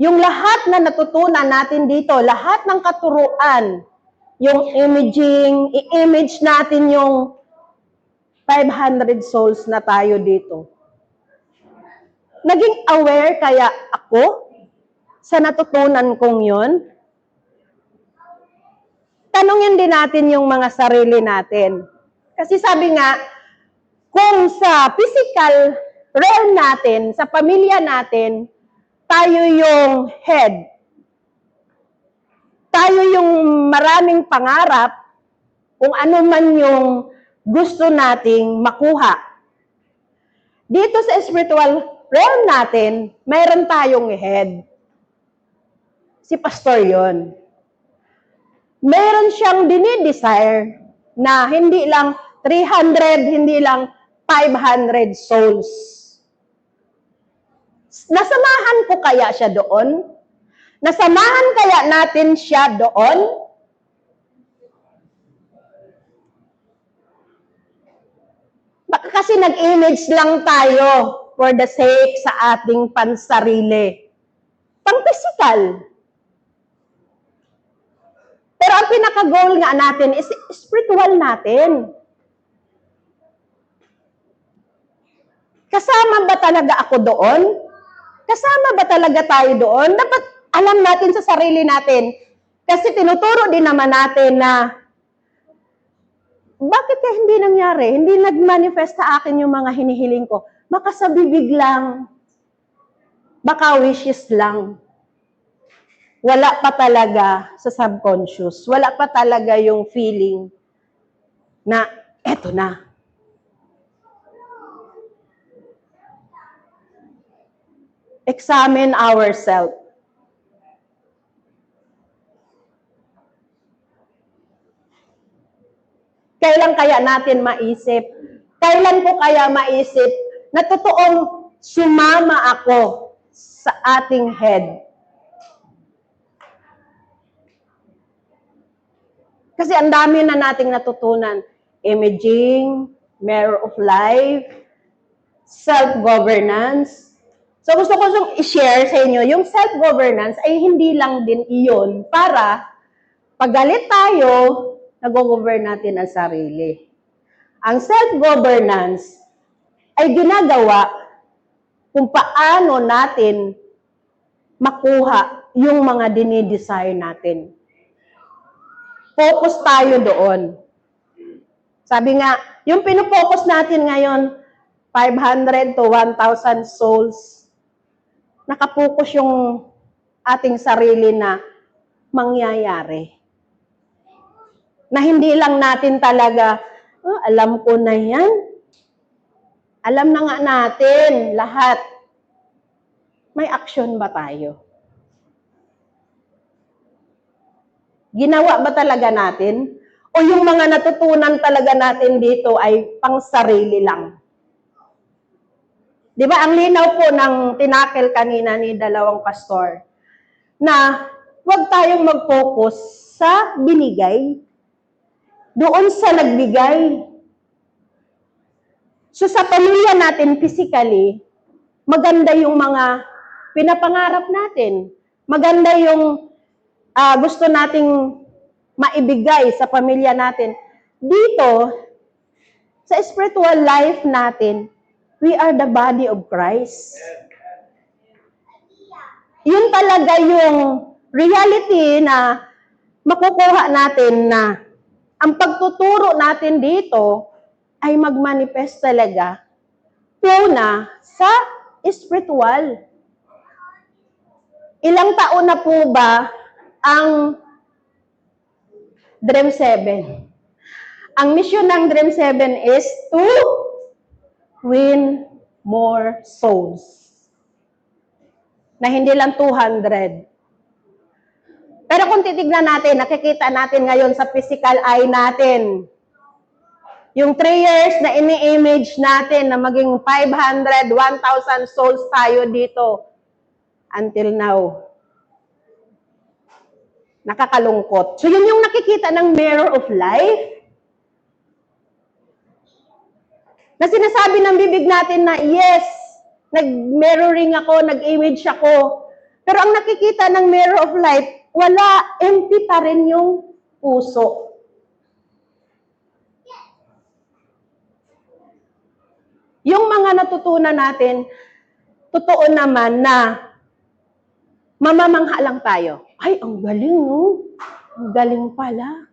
Yung lahat na natutunan natin dito, lahat ng katuruan, yung imaging, i-image natin yung 500 souls na tayo dito. Naging aware kaya ako sa natutunan kong yun? Tanungin din natin yung mga sarili natin. Kasi sabi nga, kung sa physical realm natin, sa pamilya natin, tayo yung head. Tayo yung maraming pangarap kung ano man yung gusto nating makuha. Dito sa spiritual realm natin, mayroon tayong head. Si pastor yon. Meron siyang dinidesire na hindi lang 300, hindi lang 500 souls. Nasamahan ko kaya siya doon? Nasamahan kaya natin siya doon? Baka kasi nag-image lang tayo for the sake sa ating pansarili. Pang-physical. Pero ang pinaka-goal nga natin is spiritual natin. Kasama ba talaga ako doon? Kasama ba talaga tayo doon? Dapat alam natin sa sarili natin. Kasi tinuturo din naman natin na bakit kaya hindi nangyari? Hindi nag-manifest sa akin yung mga hinihiling ko. Baka sa bibig lang. Baka wishes lang. Wala pa talaga sa subconscious. Wala pa talaga yung feeling na eto na. Examine ourselves. Kailan kaya natin maisip? Kailan ko kaya maisip na totoong sumama ako sa ating head? Kasi ang dami na nating natutunan. Imaging, mirror of life, self-governance. So gusto ko i-share sa inyo, yung self-governance ay hindi lang din iyon para pag galit tayo, nag-govern natin ang sarili. Ang self-governance ay ginagawa kung paano natin makuha yung mga dinidesire natin. Focus tayo doon. Sabi nga, yung pinupokus natin ngayon, 500 to 1,000 souls, nakapokus yung ating sarili na mangyayari. Na hindi lang natin talaga, alam ko na yan. Alam na nga natin lahat. May action ba tayo? Ginawa ba talaga natin? O yung mga natutunan talaga natin dito ay pang sarili lang? Di ba, ang linaw po ng tinakel kanina ni dalawang pastor, na huwag tayong mag-focus sa binigay, doon sa nagbigay. So sa pamilya natin physically, maganda yung mga pinapangarap natin. Maganda yung gusto nating maibigay sa pamilya natin. Dito, sa spiritual life natin, we are the body of Christ. Yun talaga yung reality na makukuha natin na ang pagtuturo natin dito ay mag-manifest talaga una sa spiritual. Ilang taon na po ba ang Dream 7. Ang mission ng Dream 7 is to win more souls. Na hindi lang 200. Pero kung titignan natin, nakikita natin ngayon sa physical eye natin, yung 3 years na ini-image natin na maging 500, 1,000 souls tayo dito until now. Nakakalungkot. So yun yung nakikita ng mirror of life. Na sinasabi ng bibig natin na yes, nag-mirroring ako, nag-image ako. Pero ang nakikita ng mirror of life, wala, empty pa rin yung puso. Yung mga natutunan natin, totoo naman na mamamangha lang tayo. Ay, ang galing, no? Ang galing pala.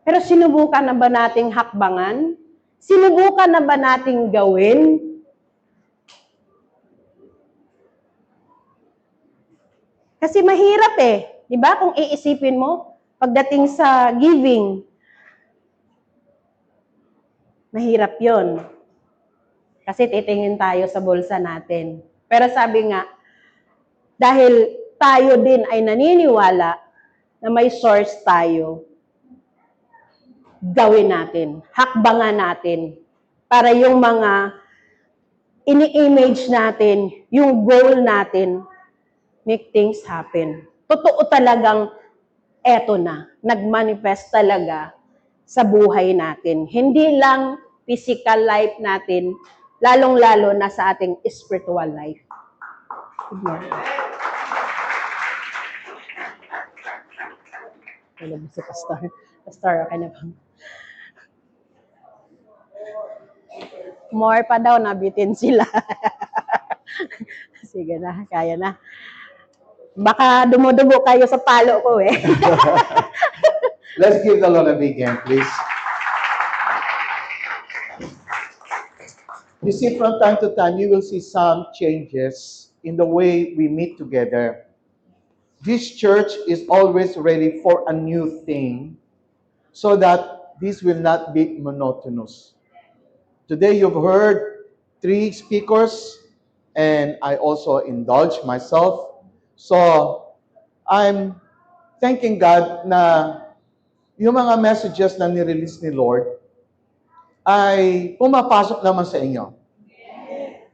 Pero sinubukan na ba nating hakbangan? Sinubukan na ba nating gawin? Kasi mahirap eh. Di ba? Kung iisipin mo, pagdating sa giving, mahirap yon. Kasi titingin tayo sa bulsa natin. Pero sabi nga, dahil tayo din ay naniniwala na may source tayo, gawin natin, hakbangan natin, para yung mga ini-image natin, yung goal natin, make things happen. Totoo talagang eto na, nagmanifest talaga sa buhay natin. Hindi lang physical life natin, lalong-lalo na sa ating spiritual life. Ano ba si Pastor? Pastor, okay na ba? More pa daw, nabitin sila. Sige na, kaya na. Baka dumudugo kayo sa palo ko eh. Let's give the Lord a big hand, please. You see, from time to time, you will see some changes in the way we meet together. This church is always ready for a new thing so that this will not be monotonous. Today, you've heard 3 speakers, and I also indulge myself. So, I'm thanking God na yung mga messages na nirelease ni Lord ay pumapasok naman sa inyo.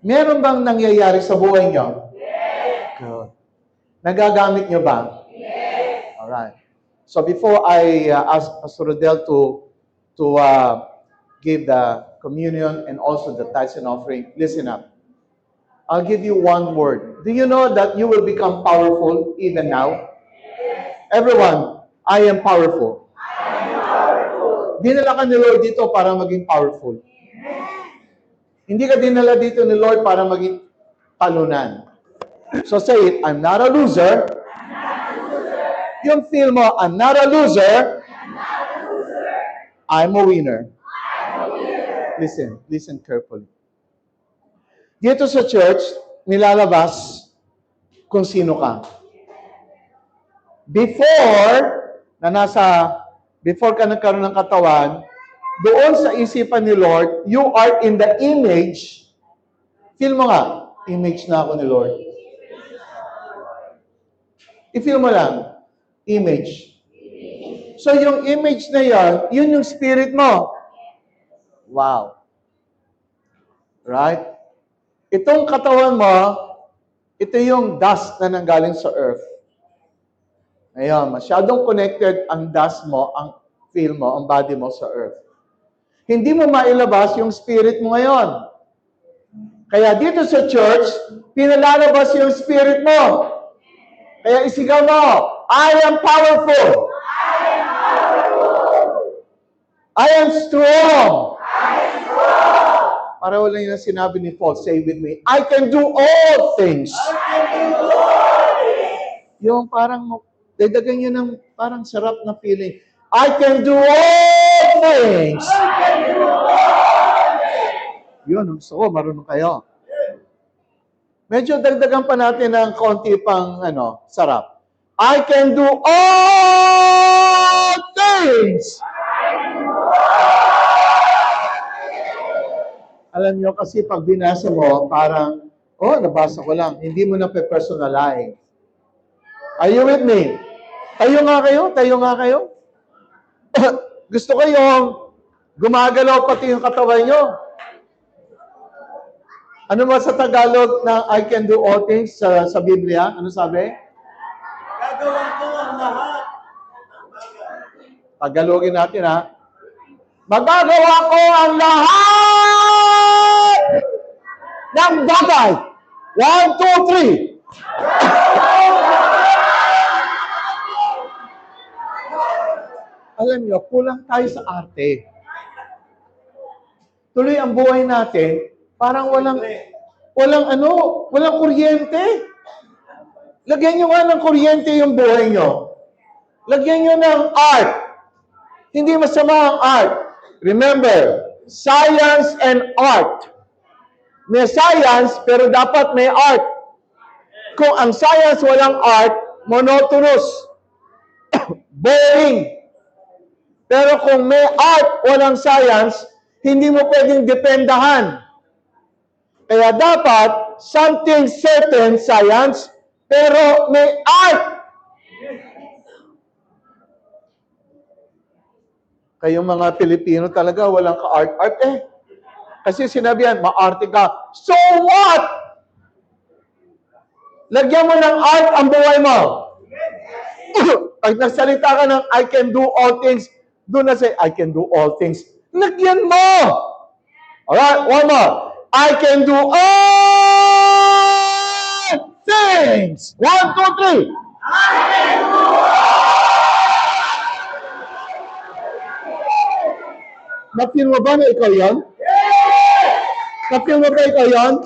Meron bang nangyayari sa buhay nyo? Good. Nagagamit nyo ba? Alright. So before I ask Pastor Rodel to give the communion and also the tithes and offering, listen up. I'll give you one word. Do you know that you will become powerful even now? Everyone, I am powerful. Dinala ka ni Lord dito para maging powerful. Hindi ka dinala dito ni Lord para maging talunan. So say it, I'm not a loser. Yung feel mo, I'm not a loser. I'm a winner. Listen carefully. Dito sa church, nilalabas kung sino ka. Before ka nagkaroon ng katawan, doon sa isipan ni Lord, you are in the image. Feel mo nga, image na ako ni Lord. I-feel mo lang, image. So yung image na yan, yun yung spirit mo. Wow. Right? Itong katawan mo, ito yung dust na nanggaling sa earth. Ngayon, masyadong connected ang dust mo, ang feel mo, ang body mo sa earth. Hindi mo mailabas yung spirit mo ngayon. Kaya dito sa church, pinalalabas yung spirit mo. Kaya isigaw mo, I am powerful. I am strong. Para wala yun ang sinabi ni Paul, say with me, I can do all things. Yung parang, dadagan yun ng parang sarap na feeling. I can do all things. Yun, gusto ko, marunong kayo. Medyo dagdagan pa natin ng konti pang sarap. I can do all things. Alam nyo, kasi pag binasa mo, parang, oh, nabasa ko lang. Hindi mo na pe-personalize. Are you with me? Tayo nga kayo? Tayo nga kayo? Gusto ko yung gumagalaw pati yung katawan nyo. Ano ba sa Tagalog na I can do all things sa Biblia? Ano sabi? Gagawin ko ang lahat. Tagalogin natin, ha? Magagawa ko ang lahat ng bagay. 1, 2, 3. Alam nyo, kulang tayo sa arte. Tuloy ang buhay natin, parang walang kuryente. Lagyan nyo nga ng kuryente yung buhay nyo. Lagyan nyo ng art. Hindi masama ang art. Remember, science and art. May science, pero dapat may art. Kung ang science walang art, monotonous. Boring. Pero kung may art, walang science, hindi mo pwedeng dependahan. Kaya dapat, something certain science, pero may art. Kayong mga Pilipino talaga, walang ka-art-art eh. Kasi sinabihan, maarte ka. So what? Lagyan mo ng art ang buhay mo. Pag nagsalita ka ng I can do all things, do not say, I can do all things. Lagyan mo! Alright, one more. I can do all things! 1, 2, 3. Na-feel mo ba na ikaw yan? Na-feel mo ba ikaw yan?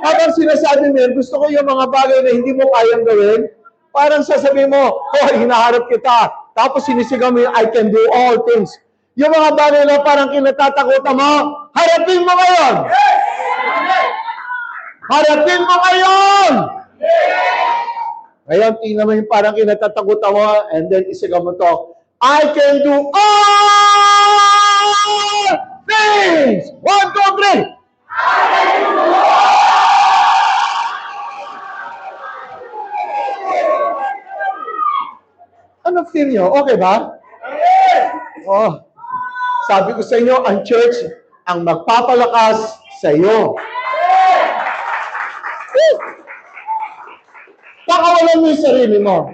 Habang sinasabi mo yan, gusto ko yung mga bagay na hindi mo kayang gawin, parang sasabihin mo, oh, hinaharap kita. Tapos sinisigaw mo yung I can do all things. Yung mga bagay na parang kinatatakutan mo, harapin mo ngayon! Harapin mo ngayon! Ngayon, tingnan mo yung parang kinatatakutan mo, and then isigaw mo to, I can do all things! 1, 2, 3! Ano feel nyo? Okay ba? Oh, sabi ko sa inyo, ang church ang magpapalakas sa iyo. Pakawalan mo yung sarili mo.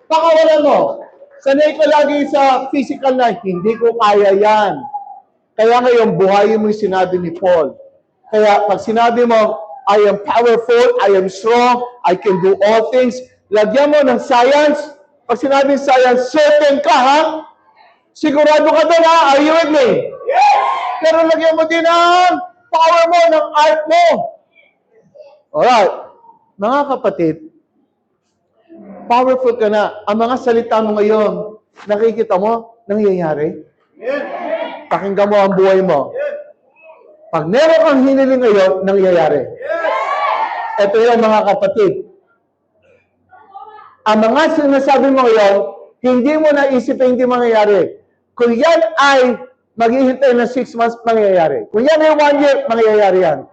Pakawalan mo. Sanay ka lagi sa physical na, hindi ko kaya yan. Kaya ngayon, buhayin mo yung sinabi ni Paul. Kaya pag sinabi mo, I am powerful, I am strong, I can do all things, lagyan mo ng science. Pag sinabi ng science, certain ka, ha? Sigurado ka doon, ha? Are you with me? Yes! Pero lagyan mo din ang power mo, ng art mo. Alright. Mga kapatid, powerful ka na. Ang mga salita mo ngayon, nakikita mo, nangyayari? Yes. Pakinggan mo ang buhay mo. Pag meron kang hiniling ngayon, nangyayari. Ito yung mga kapatid. Ang mga sinasabi mo ngayon, hindi mo naisip na hindi mangyayari. Kung yan ay maghihintay ng 6 months, mangyayari. Kung yan ay 1 year, mangyayari yan.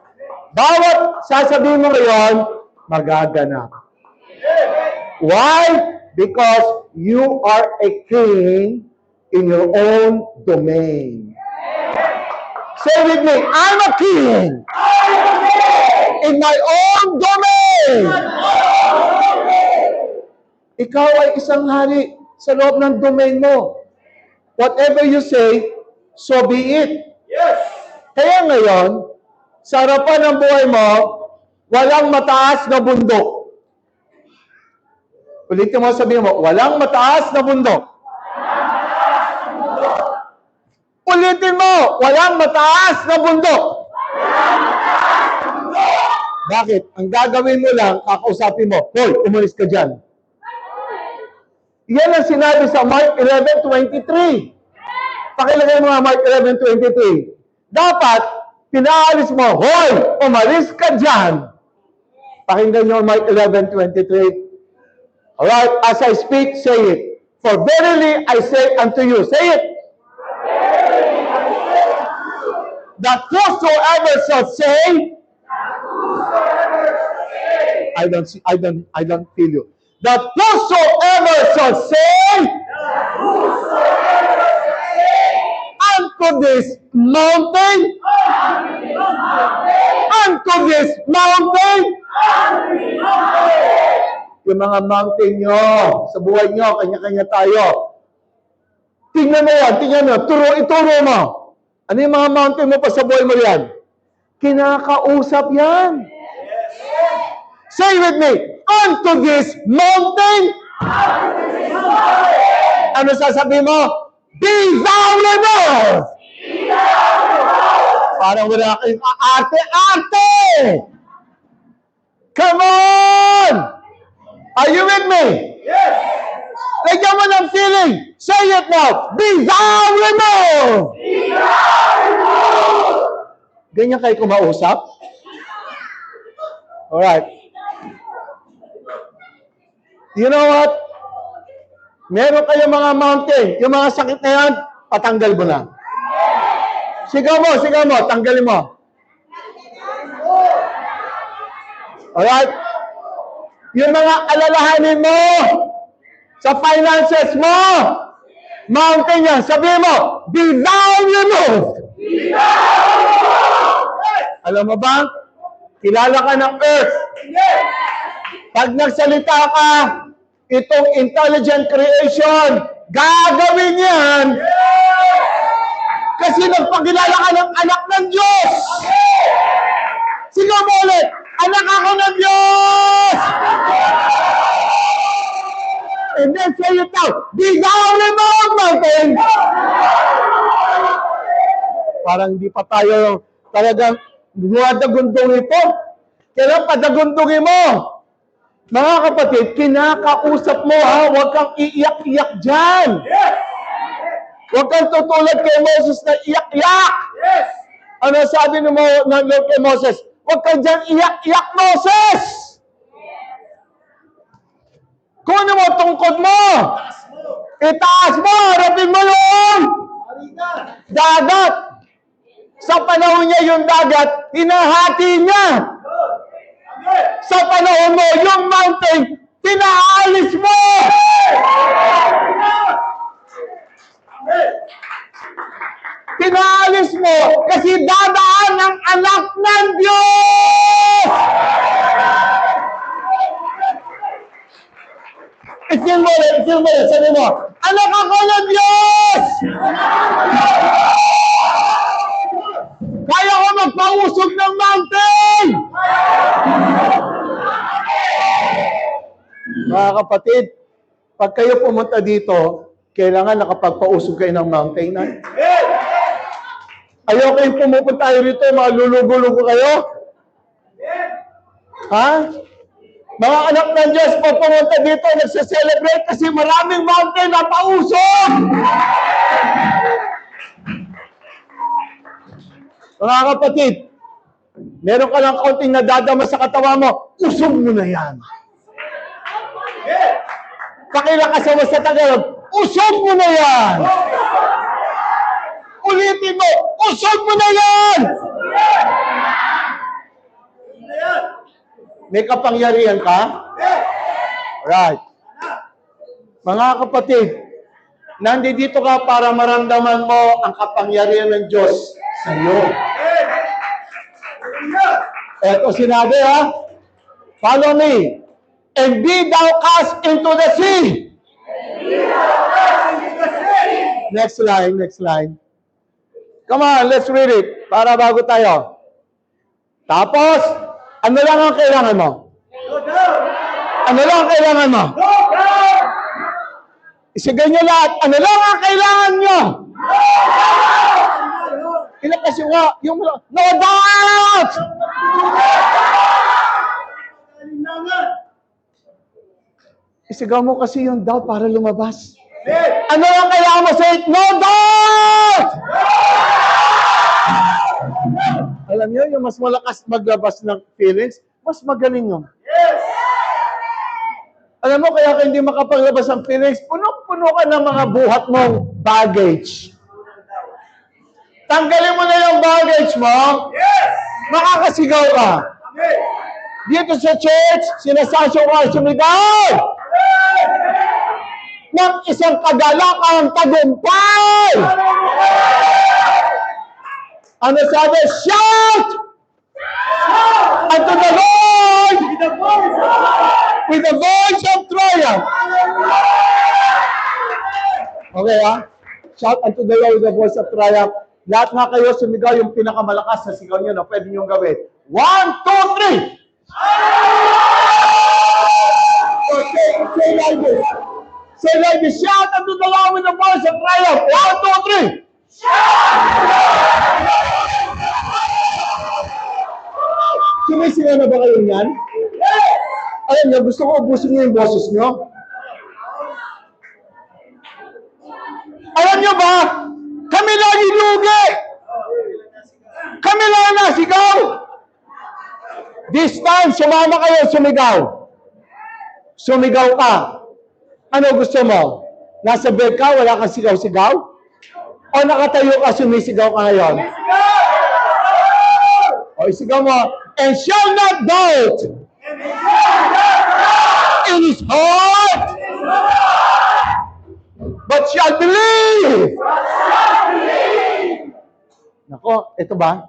Bawat sasabihin mo ngayon, magaganap. Why? Because you are a king in your own domain. Say with me, I'm a king in my own domain. Ikaw ay isang hari sa loob ng domain mo. Whatever you say, so be it. Yes. Kaya ngayon, sa harapan ng buhay mo, walang mataas na bundok. Ulitin mo, sabihin mo, walang mataas na bundok. Ulitin mo, walang mataas na bundok. Bakit? Ang gagawin mo lang, kakausapin mo, hoy, umalis ka dyan. Yan ang sinabi sa Mark 11:23. Pakilagay mo nga Mark 11:23. Dapat, pinaalis mo, hoy, umalis ka dyan. Pakinggan nyo Mark 11:23. Alright, as I speak, say it. For verily I say unto you, say it. That whosoever shall say, I don't feel you. That whosoever shall say unto this mountain, yung mga mountain nyo, sa buhay nyo, kanya-kanya tayo. Tingnan mo yan, ituro mo. Ano yung mga mountain mo pa sa buhay mo yan? Kinakausap yan. Say with me, unto this mountain, ano sasabihin mo? Be thou removed! Parang wala kayong arte-arte! Come on! Are you with me? Yes! Lagyan mo ng feeling. Say it now. Be thou removed! Be thou removed! Ganyan kayo kumausap? Alright. You know what? Meron kayo mga mountain. Yung mga sakit na yan, patanggal mo na. Sigaw mo, tanggalin mo. Alright? Yung mga alalahanin mo sa finances mo, mountain yan, sabihin mo, be thou removed. Alam mo ba? Kilala ka ng earth. Pag nagsalita ka, itong intelligent creation, gagawin yan. Kasi nagpakilala ka ng anak ng Diyos. Sigaw mo ulit, anak ako ng Diyos! And then say it now, be thou removed, mountain! Parang hindi pa tayo talagang dumadagundong ito. Kailan padagundungin mo? Mga kapatid, kinakausap mo ha, huwag kang iiyak-iyak dyan. Huwag kang tutulad kay Moses na iyak-iyak. Ano sabi ni kay Moses? Huwag kang dyan iyak-iyak, Moses! Kunin mo tungkod mo! Itaas mo! Harapin mo yung dagat! Sa panahon niya yung dagat, hinahati niya! Sa panahon mo, yung mountain, pinaalis mo! Pinaalis mo kasi dadaan ang anak ng Diyos! Isil mo, sabi mo, anak ako ng Diyos! Kaya ko magpausog ng mountain! Mga kapatid, pag kayo pumunta dito, kailangan nakapagpausog kayo ng mountain na. Ayaw kayong pumupunta tayo rito, mga lulugo-lugo kayo? Ha? Mga anak ng Diyos, pag pumunta dito, nagse-celebrate kasi maraming mountain na pausog! Mga kapatid, meron ka lang kaunting nadadama sa katawa mo, usog mo na yan. Pakilakasan mo sa Tagalog, usog mo na yan! Ulitin mo, usog mo na yan! May kapangyarihan ka? Right. Mga kapatid, nandito ka para maramdaman mo ang kapangyarihan ng Diyos sa iyo. Eto sinabi ha, follow me. And be thou cast into the sea. Next line. Come on, let's read it. Para bago tayo. Tapos, ano lang ang kailangan mo? Ano lang ang kailangan mo? Isigan nyo lahat. Ano lang ang kailangan nyo? Ilang kasi yung no doubt! Isigaw mo kasi yung doubt para lumabas. Ano lang kailangan mo? Say it, no doubt! Alam niyo, yung mas malakas maglabas ng feelings, mas magaling yun. Alam mo, kaya ka hindi makapaglabas ng feelings, puno-puno ka ng mga buhat mong baggage. Tanggalin mo na yung baggage mo, makakasigaw ka. Dito sa church, sinasasyo ka sumigaw ng isang kagalakang tagumpay. Ano sabi? Shout! Unto the Lord! With the voice of triumph. Okay, ha? Shout unto the Lord with the voice of triumph. Lahat nga kayo sumigaw yung pinakamalakas na sigaw nyo na pwede nyo gawin. 1, 2, 3! Okay, say like this. Say like this. Shout unto the Lord with the voice of triumph. 1, 2, 3! Sumisigaw na ba kayo yan? Alam niyo, gusto ko ubusin niyo yung boses niyo. Alam niyo ba, kami lagi lugi. Kami lang nasigaw. This time, sumama kayo, sumigaw. Sumigaw ka. Ano gusto mo? Nasa bed ka, wala kang sigaw-sigaw? O nakatayo ka, sumisigaw ka ngayon? O isigaw mo, and shall not doubt in his heart, but shall believe. Nako, ito ba?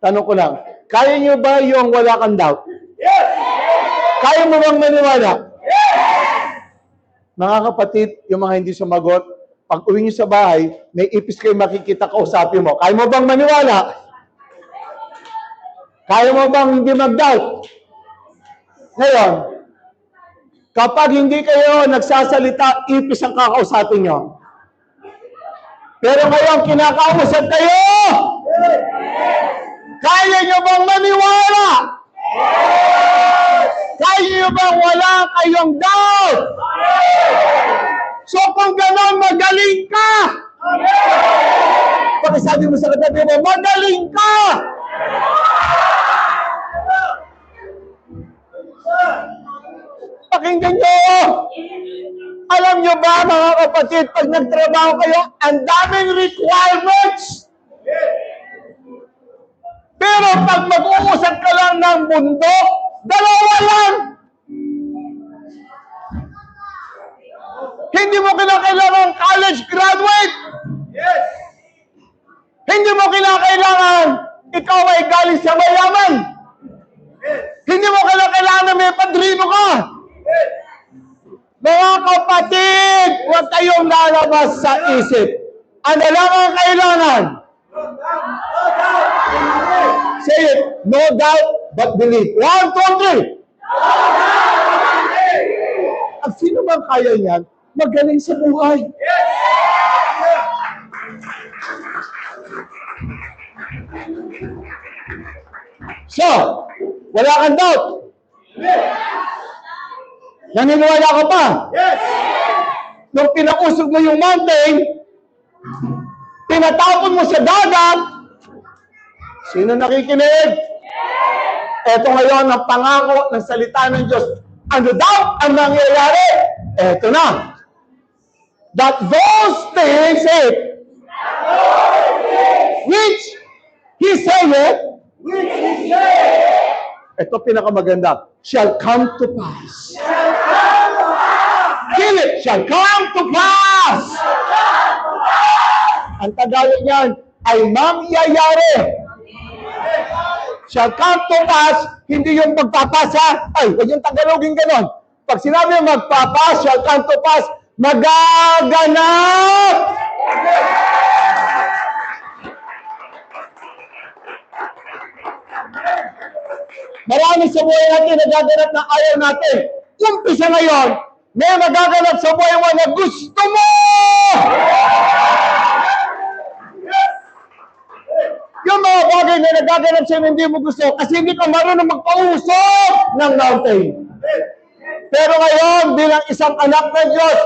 Tanong ko lang, kaya nyo ba yung wala kang doubt? Yes! Kaya mo bang maniwala? Yes! Mga kapatid, yung mga hindi sumagot, pag uwi nyo sa bahay, may ipis kayo makikita, kausapin mo. Kaya mo bang maniwala? Kaya mo bang hindi mag-doubt? Ngayon, kapag hindi kayo nagsasalita, ipis ang kakausapin nyo. Pero ngayon, kinakausap kayo! Kaya nyo bang maniwala? Kaya nyo bang wala kayong doubt? So kung gano'n, magaling ka! Pakisabi mo sa katabi mo, magaling ka! Pakinggan nyo! Alam nyo ba, mga kapatid, pag nagtrabaho kayo, ang daming requirements. Pero pag mag-uusap ka lang ng bundok, dalawa lang. Hindi mo kinakailangan college graduate. Yes. Hindi mo kinakailangan ikaw ay galing sa mayaman. Yes. Hindi mo kinakailangan na may padrino ka. Yes. Mga kapatid, huwag kayong lalabas sa isip. Ano lang ang kailangan? Say it, no doubt but believe. 1, 2, 3. At sino bang kaya niyan? Magaling sa buhay. So, wala kang doubt. Naniniwala ka pa? Yes! Nung pinausog mo yung mountain, tinatapon mo sa dagat, sino nakikinig? Ito ngayon ang pangako ng salita ng Diyos. Ano daw ang nangyayari? Ito na. That those things, which He said, ito pinakamaganda, shall come to pass. Kill it, shall come to pass. Ang Tagalog niyan ay mangyayari. Shall come to pass, hindi yung magpapasa. Ay, huwag yung Tagalogin ganon. Pag sinabi yung magpapas, shall come to pass, magaganap. Marami sa buhay natin nagaganap na ayaw natin. Umpisa ngayon, may magaganap sa buhay mo na gusto mo! Yung mga bagay na nagaganap sa'yo hindi mo gusto kasi hindi ka marunong magpausok ng mountain. Pero ngayon, bilang isang anak ng Diyos,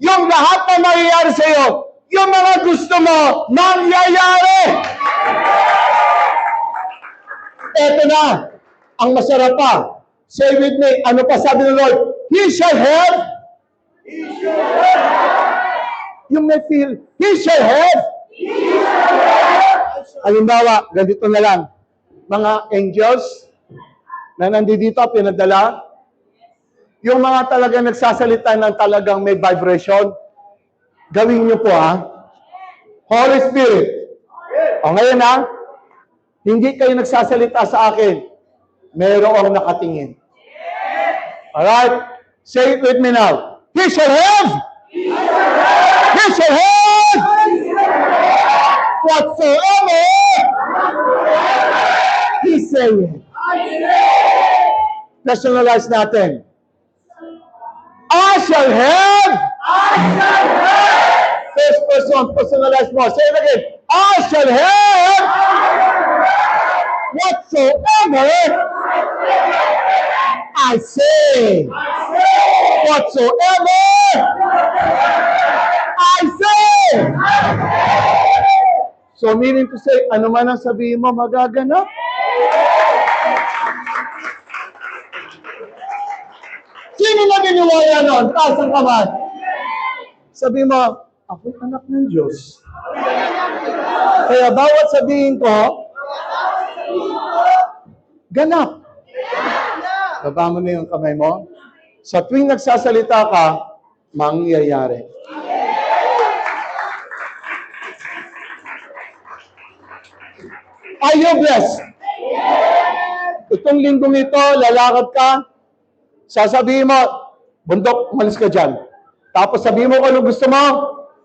yung lahat na mangyayari sa'yo, yung mga gusto mo, mangyayari! Eto na, ang masarap pa. Say with me, ano pa sabi ng Lord? He shall have. You may feel, he shall have. Halimbawa, ganito na lang. Mga angels na nandito, pinadala, yung mga talagang nagsasalita ng talagang may vibration, gawin niyo po Holy Spirit. O ngayon hindi kayo nagsasalita sa akin. Merong nakatingin. Alright? Say it with me now. He shall have. He shall have. Whatsoever. He said. Nationalize natin. I shall have. First person, personalize mo. Say it again. I shall have. Whatsoever. I say. Whatsoever. I say. So meaning to say, ano man ang sabihin mo, magaganap. Sino na niniwala nun? Taas ang kamay. Sabi mo, ako'y anak ng Diyos. Kaya bawat sabihin ko, ganap. Baba mo na yung kamay mo. Sa tuwing nagsasalita ka, mangyayari. Are you blessed? Itong linggong ito, lalakad ka, sasabihin mo, bundok, umalis ka dyan. Tapos sabihin mo kung ano gusto mo,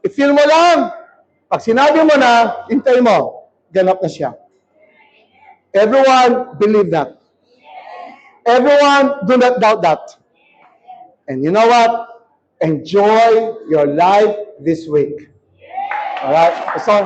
i-feel mo lang. Pag sinabi mo na, hintay mo, ganap na siya. Everyone believe that. Everyone do not doubt that. And you know what? Enjoy your life this week. Alright? So,